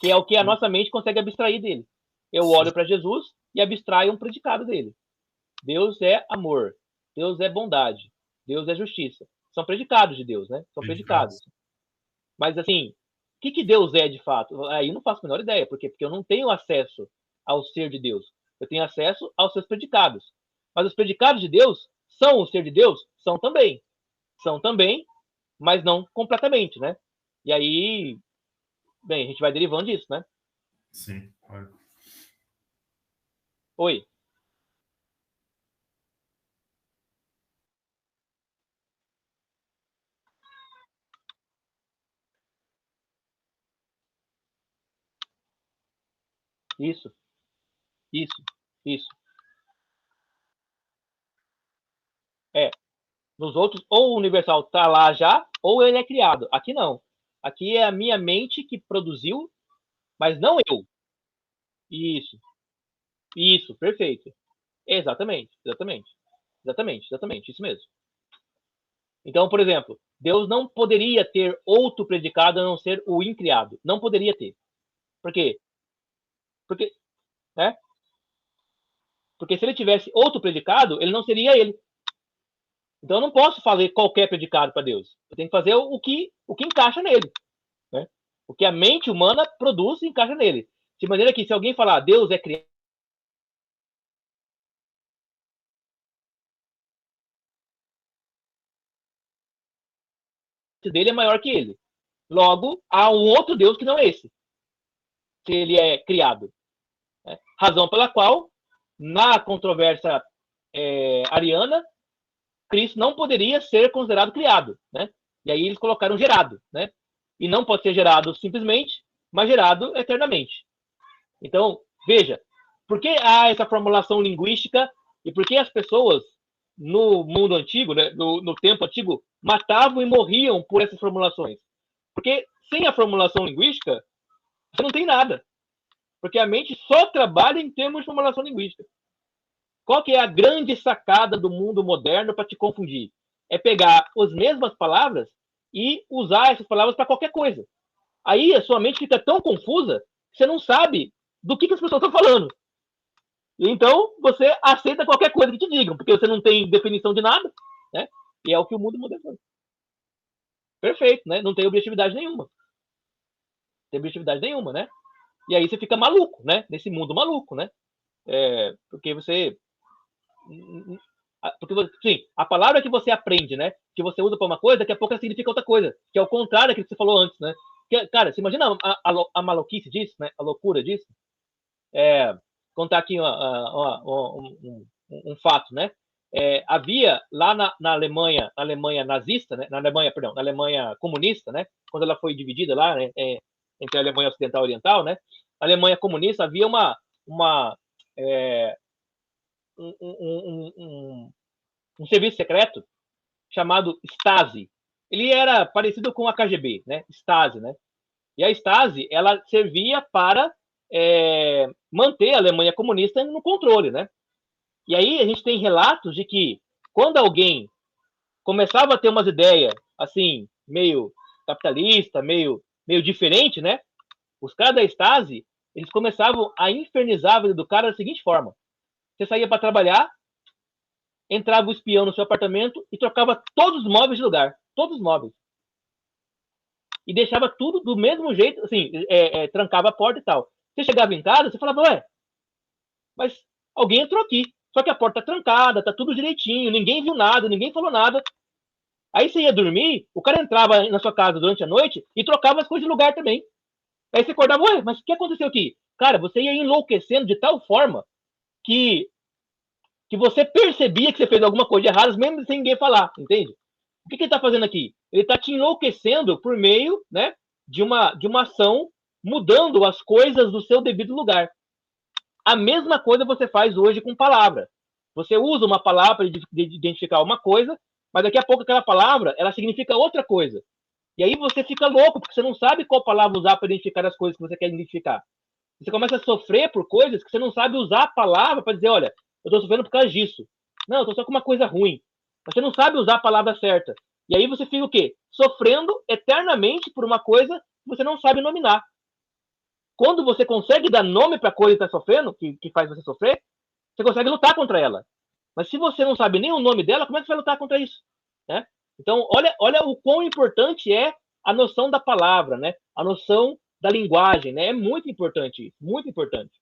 [SPEAKER 1] Que é o que a nossa mente consegue abstrair dele. Eu olho para Jesus e abstraio um predicado dele. Deus é amor. Deus é bondade. Deus é justiça. São predicados de Deus, né? São predicados. Mas, assim, o que Deus é de fato? Aí eu não faço a menor ideia. Por quê? Porque eu não tenho acesso ao ser de Deus. Eu tenho acesso aos seus predicados. Mas os predicados de Deus são o ser de Deus? São também. São também, mas não completamente, né? E aí, bem, a gente vai derivando disso, né?
[SPEAKER 2] Sim.
[SPEAKER 1] Oi. Isso. Nos outros, ou o universal está lá já, ou ele é criado. Aqui não. Aqui é a minha mente que produziu, mas não eu. Isso, perfeito. Exatamente, isso mesmo. Então, por exemplo, Deus não poderia ter outro predicado a não ser o incriado. Não poderia ter. Por quê? Porque se ele tivesse outro predicado, ele não seria ele. Então eu não posso fazer qualquer predicado para Deus. Eu tenho que fazer o que encaixa nele. Né? O que a mente humana produz e encaixa nele. De maneira que se alguém falar Deus é criado, dele é maior que ele. Logo, há um outro Deus que não é esse. Se ele é criado. Né? Razão pela qual, na controvérsia ariana, Cristo não poderia ser considerado criado. Né? E aí eles colocaram gerado. Né? E não pode ser gerado simplesmente, mas gerado eternamente. Então, veja, por que há essa formulação linguística e por que as pessoas no mundo antigo, né, no tempo antigo, matavam e morriam por essas formulações? Porque sem a formulação linguística, você não tem nada. Porque a mente só trabalha em termos de formulação linguística. Qual que é a grande sacada do mundo moderno para te confundir? É pegar as mesmas palavras e usar essas palavras para qualquer coisa. Aí a sua mente fica tão confusa que você não sabe do que as pessoas estão falando. Então, você aceita qualquer coisa que te digam, porque você não tem definição de nada, né? E é o que o mundo moderno faz. Perfeito, né? Não tem objetividade nenhuma. Né? E aí você fica maluco, né? Nesse mundo maluco, né? Porque você... sim, a palavra que você aprende, né? Que você usa para uma coisa, daqui a pouco ela significa outra coisa. Que é o contrário daquilo que você falou antes, né? Cara, você imagina a maluquice disso, né? A loucura disso? Contar aqui um fato, né? Havia lá na Alemanha nazista, né? Na Alemanha comunista, né? Quando ela foi dividida lá, né? Entre a Alemanha Ocidental e Oriental, né? A Alemanha comunista havia um serviço secreto chamado Stasi. Ele era parecido com a KGB, né? Stasi, né? E a Stasi, ela servia para manter a Alemanha comunista no controle, né? E aí a gente tem relatos de que quando alguém começava a ter umas ideias assim, meio capitalista, meio diferente, né? Os caras da Stasi, eles começavam a infernizar a vida do cara da seguinte forma: você saía para trabalhar, entrava o espião no seu apartamento e trocava todos os móveis de lugar, todos os móveis. E deixava tudo do mesmo jeito, assim, trancava a porta e tal. Você chegava em casa, você falava, ué, mas alguém entrou aqui. Só que a porta tá trancada, tá tudo direitinho, ninguém viu nada, ninguém falou nada. Aí você ia dormir, o cara entrava na sua casa durante a noite e trocava as coisas de lugar também. Aí você acordava, ué, mas o que aconteceu aqui? Cara, você ia enlouquecendo de tal forma que você percebia que você fez alguma coisa errada, mesmo sem ninguém falar, entende? O que ele está fazendo aqui? Ele está te enlouquecendo por meio, né, de uma ação, mudando as coisas do seu devido lugar. A mesma coisa você faz hoje com palavra. Você usa uma palavra para identificar uma coisa, mas daqui a pouco aquela palavra, ela significa outra coisa. E aí você fica louco, porque você não sabe qual palavra usar para identificar as coisas que você quer identificar. Você começa a sofrer por coisas que você não sabe usar a palavra para dizer, olha, eu estou sofrendo por causa disso. Não, eu estou só com uma coisa ruim. Você não sabe usar a palavra certa. E aí você fica o quê? Sofrendo eternamente por uma coisa que você não sabe nominar. Quando você consegue dar nome para a coisa que está sofrendo, que faz você sofrer, você consegue lutar contra ela. Mas se você não sabe nem o nome dela, como é que você vai lutar contra isso? Né? Então, olha o quão importante é a noção da palavra, né? A noção da linguagem, né? É muito importante isso, muito importante.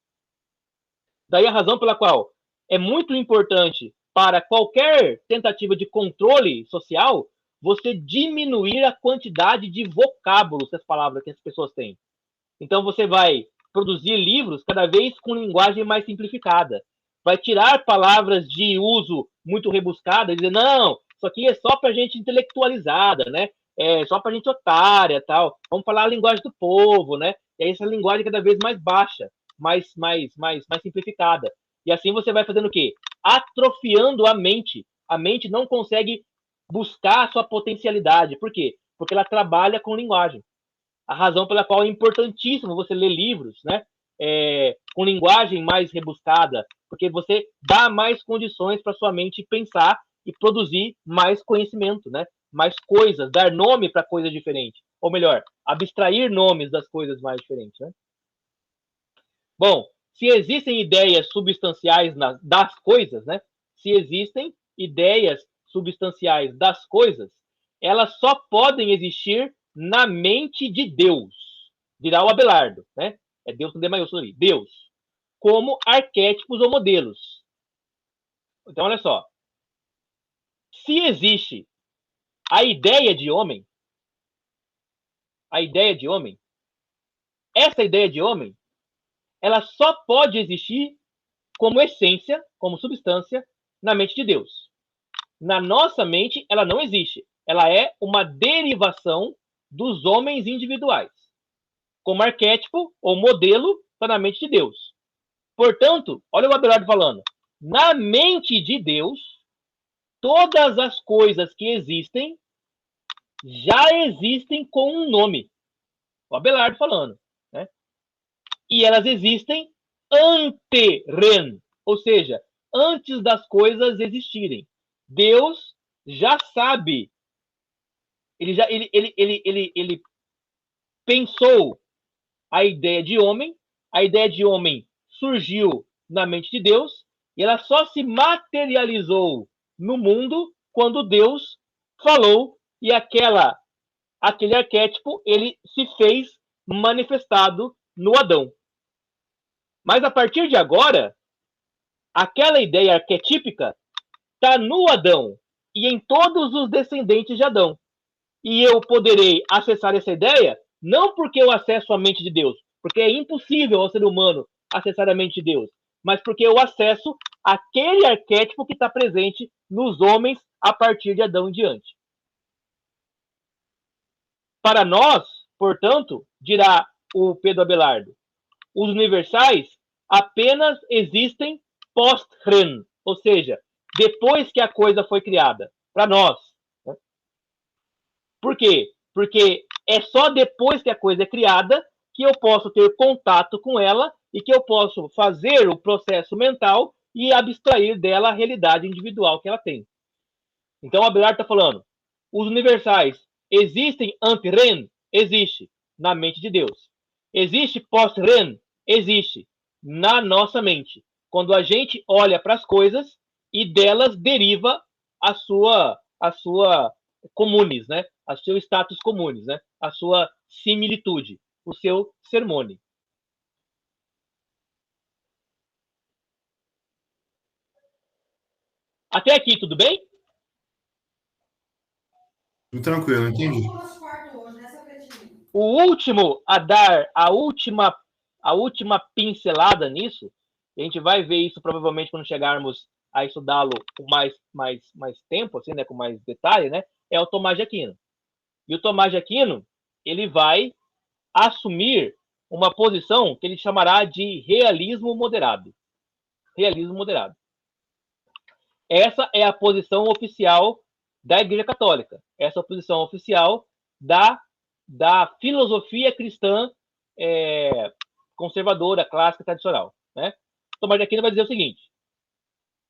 [SPEAKER 1] Daí a razão pela qual é muito importante para qualquer tentativa de controle social você diminuir a quantidade de vocábulos das palavras que as pessoas têm. Então você vai produzir livros cada vez com linguagem mais simplificada. Vai tirar palavras de uso muito rebuscadas e dizer, não, isso aqui é só para gente intelectualizada, né? É só para gente otária, tal. Vamos falar a linguagem do povo, né? E aí essa linguagem cada vez mais baixa, mais simplificada. E assim você vai fazendo o quê? Atrofiando a mente. A mente não consegue buscar a sua potencialidade. Por quê? Porque ela trabalha com linguagem. A razão pela qual é importantíssimo você ler livros, né? Com linguagem mais rebuscada, porque você dá mais condições para sua mente pensar e produzir mais conhecimento, né? Mais coisas, dar nome para coisas diferentes. Ou melhor, abstrair nomes das coisas mais diferentes, né? Bom, se existem ideias substanciais das coisas, né? Se existem ideias substanciais das coisas, elas só podem existir na mente de Deus, dirá o Abelardo, né? É Deus com D maiúsculo ali, Deus, como arquétipos ou modelos. Então, olha só. Se existe a ideia de homem, essa ideia de homem, ela só pode existir como essência, como substância, na mente de Deus. Na nossa mente, ela não existe. Ela é uma derivação dos homens individuais. Como arquétipo ou modelo, está na mente de Deus. Portanto, olha o Abelardo falando, na mente de Deus, todas as coisas que existem já existem com um nome. O Abelardo falando. Né? E elas existem ante-ren, ou seja, antes das coisas existirem. Deus já sabe, ele pensou a ideia de homem surgiu na mente de Deus e ela só se materializou no mundo quando Deus falou e aquele arquétipo ele se fez manifestado no Adão. Mas a partir de agora, aquela ideia arquetípica está no Adão e em todos os descendentes de Adão. E eu poderei acessar essa ideia não porque eu acesso a mente de Deus, porque é impossível ao ser humano acessar a mente de Deus, mas porque eu acesso aquele arquétipo que está presente nos homens a partir de Adão em diante. Para nós, portanto, dirá o Pedro Abelardo, os universais apenas existem post-ren, ou seja, depois que a coisa foi criada, para nós. Né? Por quê? Porque é só depois que a coisa é criada que eu posso ter contato com ela e que eu posso fazer o processo mental e abstrair dela a realidade individual que ela tem. Então, o Abelard está falando, os universais existem ante-Ren? Existe, na mente de Deus. Existe post-Ren? Existe, na nossa mente. Quando a gente olha para as coisas e delas deriva a sua comunes, né? A seu status comunes, né? A sua similitude, o seu sermone. Até aqui, tudo bem?
[SPEAKER 2] Tudo tranquilo, entendi.
[SPEAKER 1] O último a dar a última pincelada nisso, a gente vai ver isso provavelmente quando chegarmos a estudá-lo com mais tempo, assim, né, com mais detalhe, né, é o Tomás de Aquino. E o Tomás de Aquino, ele vai assumir uma posição que ele chamará de realismo moderado. Realismo moderado. Essa é a posição oficial da Igreja Católica. Essa é a posição oficial da filosofia cristã conservadora, clássica, tradicional. Né? Tomás de Aquino vai dizer o seguinte: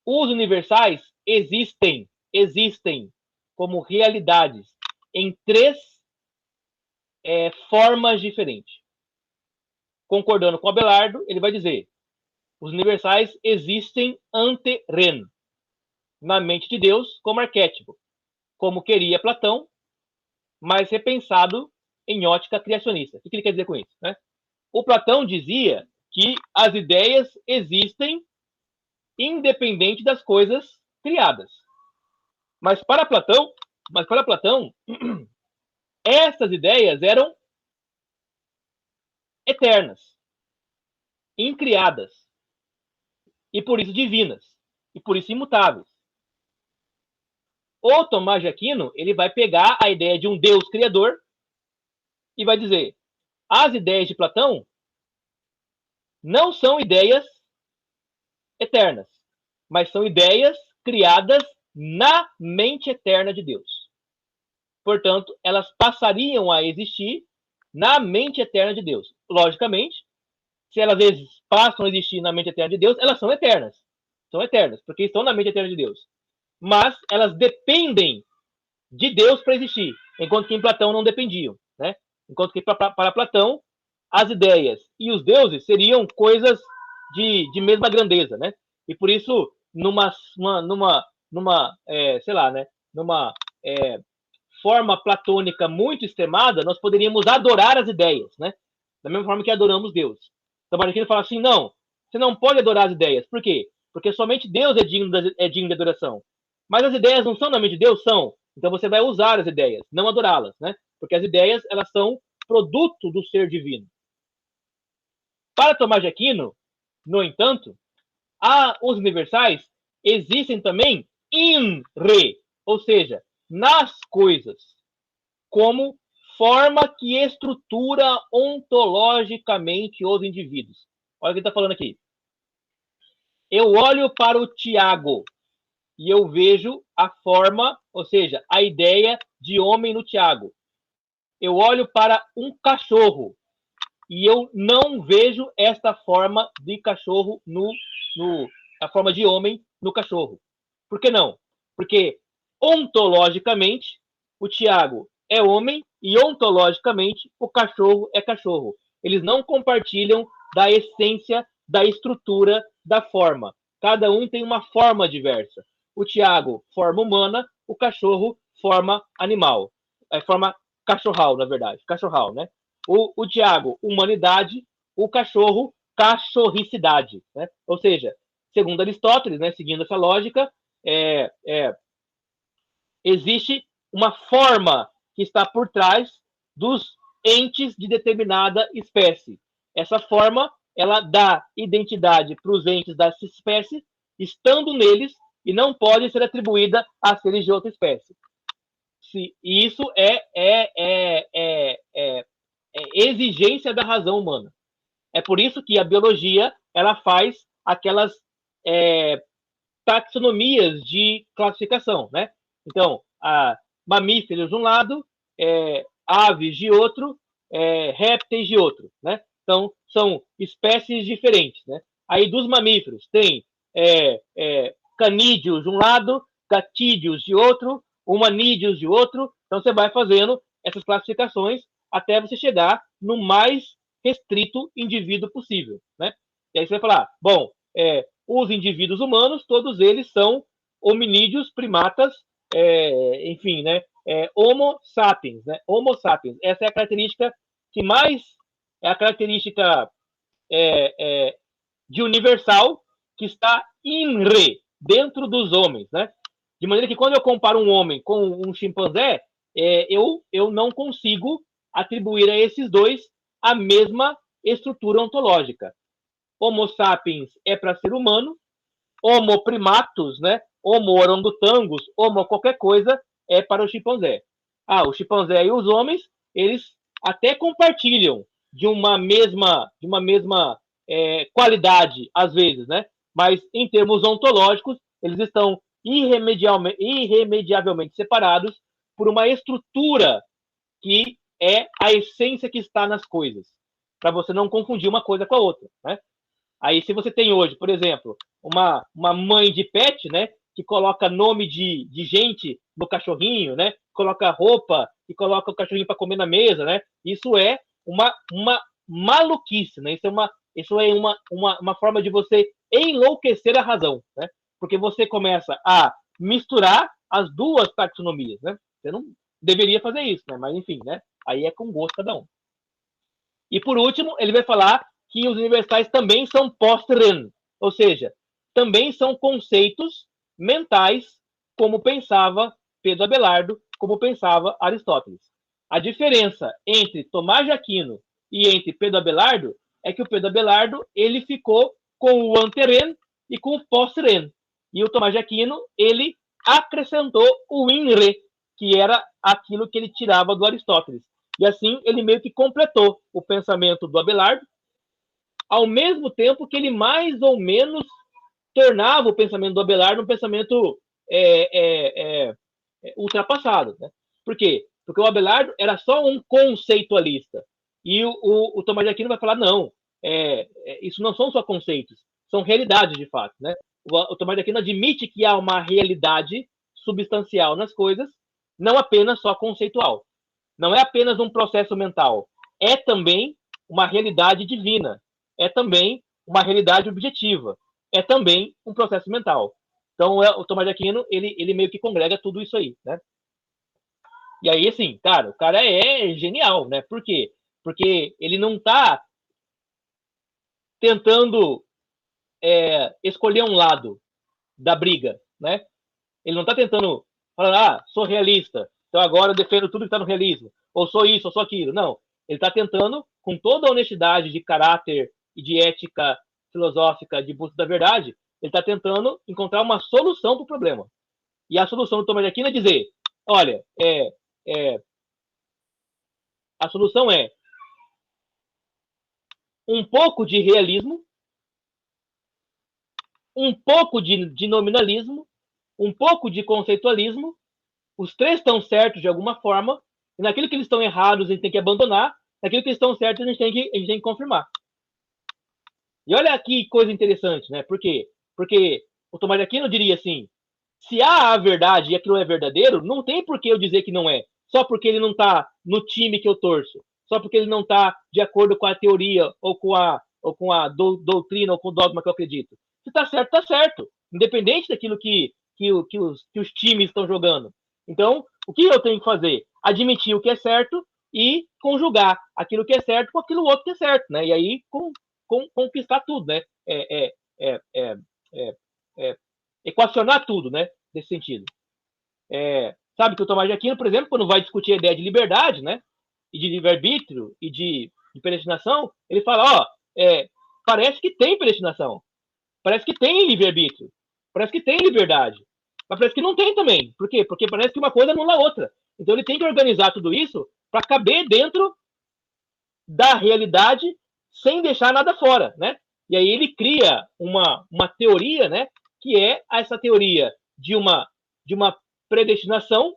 [SPEAKER 1] os universais existem como realidades em três formas diferentes. Concordando com Abelardo, ele vai dizer: os universais existem ante Ren, na mente de Deus, como arquétipo, como queria Platão, mas repensado em ótica criacionista. O que ele quer dizer com isso? Né? O Platão dizia que as ideias existem independente das coisas criadas. Mas para Platão, essas ideias eram eternas, incriadas, e por isso divinas, e por isso imutáveis. O Tomás de Aquino, ele vai pegar a ideia de um Deus criador e vai dizer: as ideias de Platão não são ideias eternas, mas são ideias criadas na mente eterna de Deus. Portanto, elas passariam a existir na mente eterna de Deus. Logicamente, se elas passam a existir na mente eterna de Deus, elas são eternas. São eternas, porque estão na mente eterna de Deus. Mas elas dependem de Deus para existir, enquanto que em Platão não dependiam. Né? Enquanto que para Platão, as ideias e os deuses seriam coisas de mesma grandeza. Né? E por isso, numa forma platônica muito extremada, nós poderíamos adorar as ideias, né? Da mesma forma que adoramos Deus. Então, Marquinhos fala assim: não, você não pode adorar as ideias. Por quê? Porque somente Deus é digno de adoração. Mas as ideias não são na mente de Deus? São. Então você vai usar as ideias, não adorá-las, né? Porque as ideias, elas são produto do ser divino. Para Tomás de Aquino, no entanto, os universais existem também in re, ou seja, nas coisas, como forma que estrutura ontologicamente os indivíduos. Olha o que ele está falando aqui. Eu olho para o Tiago e eu vejo a forma, ou seja, a ideia de homem no Tiago. Eu olho para um cachorro e eu não vejo esta forma de cachorro a forma de homem no cachorro. Por que não? Porque ontologicamente o Tiago é homem e ontologicamente o cachorro é cachorro. Eles não compartilham da essência, da estrutura, da forma. Cada um tem uma forma diversa. O Tiago, forma humana, o cachorro, forma animal. É forma cachorral, na verdade. Cachorral, né? O Tiago, humanidade, o cachorro, cachorricidade. Né? Ou seja, segundo Aristóteles, né, seguindo essa lógica, existe uma forma que está por trás dos entes de determinada espécie. Essa forma, ela dá identidade para os entes dessa espécie, estando neles, e não pode ser atribuída a seres de outra espécie. E isso é exigência da razão humana. É por isso que a biologia, ela faz aquelas taxonomias de classificação, né? Então, mamíferos de um lado, aves de outro, répteis de outro, né? São espécies diferentes, né? Aí dos mamíferos tem canídeos de um lado, gatídeos de outro, humanídeos de outro. Então você vai fazendo essas classificações até você chegar no mais restrito indivíduo possível, né? E aí você vai falar, bom, os indivíduos humanos, todos eles são hominídeos, primatas, enfim, né? Homo sapiens, né? Homo sapiens. Essa é a característica que mais é a característica de universal que está in re, dentro dos homens, né? De maneira que quando eu comparo um homem com um chimpanzé, eu não consigo atribuir a esses dois a mesma estrutura ontológica. Homo sapiens é para ser humano, Homo primatus, né? Homo orangotangos, Homo qualquer coisa é para o chimpanzé. O chimpanzé e os homens, eles até compartilham de uma mesma qualidade, às vezes, né? Mas em termos ontológicos, eles estão irremediavelmente separados por uma estrutura que é a essência que está nas coisas, para você não confundir uma coisa com a outra, né? Aí, se você tem hoje, por exemplo, uma mãe de pet, né, que coloca nome de gente no cachorrinho, né, coloca roupa e coloca o cachorrinho para comer na mesa, né, isso é uma maluquice, né? Isso é uma forma de você enlouquecer a razão, né? Porque você começa a misturar as duas taxonomias, né? Você não deveria fazer isso, né? Mas enfim, né? Aí é com gosto cada um. E por último, ele vai falar que os universais também são post-ren, ou seja, também são conceitos mentais, como pensava Pedro Abelardo, como pensava Aristóteles. A diferença entre Tomás de Aquino e entre Pedro Abelardo é que o Pedro Abelardo ele ficou com o ante-ren e com o post-ren. E o Tomás de Aquino ele acrescentou o in-re, que era aquilo que ele tirava do Aristóteles. E assim ele meio que completou o pensamento do Abelardo, ao mesmo tempo que ele mais ou menos tornava o pensamento do Abelardo um pensamento ultrapassado, né? Por quê? Porque o Abelardo era só um conceitualista. E o Tomás de Aquino vai falar, não, isso não são só conceitos, são realidades de fato, né? O Tomás de Aquino admite que há uma realidade substancial nas coisas, não apenas só conceitual. Não é apenas um processo mental, é também uma realidade divina, é também uma realidade objetiva, é também um processo mental. Então, o Tomás de Aquino, ele meio que congrega tudo isso aí, né? E aí, assim, cara, o cara é genial, né? Por quê? Porque ele não está tentando escolher um lado da briga, né? Ele não está tentando falar, sou realista, então agora eu defendo tudo que está no realismo, ou sou isso, ou sou aquilo. Não, ele está tentando, com toda a honestidade de caráter e de ética filosófica de busca da verdade, ele está tentando encontrar uma solução para o problema. E a solução do Tomás de Aquino é dizer, olha, a solução é um pouco de realismo, um pouco de nominalismo, um pouco de conceitualismo, os três estão certos de alguma forma, e naquilo que eles estão errados a gente tem que abandonar, naquilo que eles estão certos a gente tem que confirmar. E olha aqui coisa interessante, né? Por quê? Porque o Tomás de Aquino diria assim, se há a verdade e aquilo é verdadeiro, não tem por que eu dizer que não é, só porque ele não está no time que eu torço, só porque ele não está de acordo com a teoria ou com a doutrina ou com o dogma que eu acredito. Se está certo, independente daquilo que os times estão jogando. Então, o que eu tenho que fazer? Admitir o que é certo e conjugar aquilo que é certo com aquilo outro que é certo, né? E aí conquistar tudo, né? Equacionar tudo, né? Nesse sentido. Sabe que o Tomás de Aquino, por exemplo, quando vai discutir a ideia de liberdade, né? E de livre-arbítrio e de predestinação, ele fala, parece que tem predestinação, parece que tem livre-arbítrio, parece que tem liberdade, mas parece que não tem também. Por quê? Porque parece que uma coisa anula a outra. Então ele tem que organizar tudo isso para caber dentro da realidade sem deixar nada fora, né? E aí ele cria uma teoria, né? Que é essa teoria de uma predestinação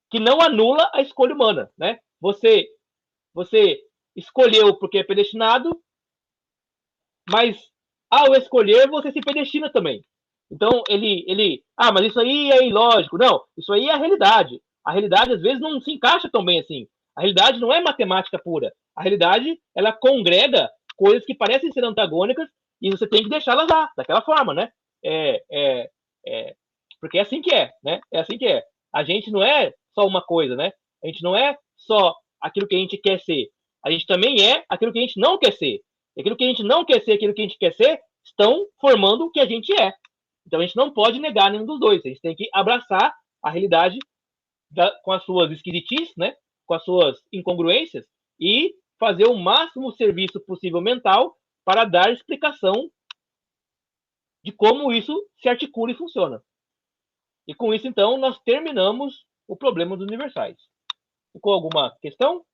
[SPEAKER 1] que não anula a escolha humana, né? Você escolheu porque é predestinado, mas ao escolher, você se predestina também. Então, mas isso aí é ilógico. Não, isso aí é a realidade. A realidade, às vezes, não se encaixa tão bem assim. A realidade não é matemática pura. A realidade, ela congrega coisas que parecem ser antagônicas e você tem que deixá-las lá, daquela forma, né? Porque é assim que é, né? É assim que é. A gente não é só uma coisa, né? A gente não é só aquilo que a gente quer ser. A gente também é aquilo que a gente não quer ser. E aquilo que a gente não quer ser, aquilo que a gente quer ser, estão formando o que a gente é. Então a gente não pode negar nenhum dos dois. A gente tem que abraçar a realidade com as suas esquisitices, né? Com as suas incongruências e fazer o máximo serviço possível mental para dar explicação de como isso se articula e funciona. E com isso, então, nós terminamos o problema dos universais. Ficou alguma questão?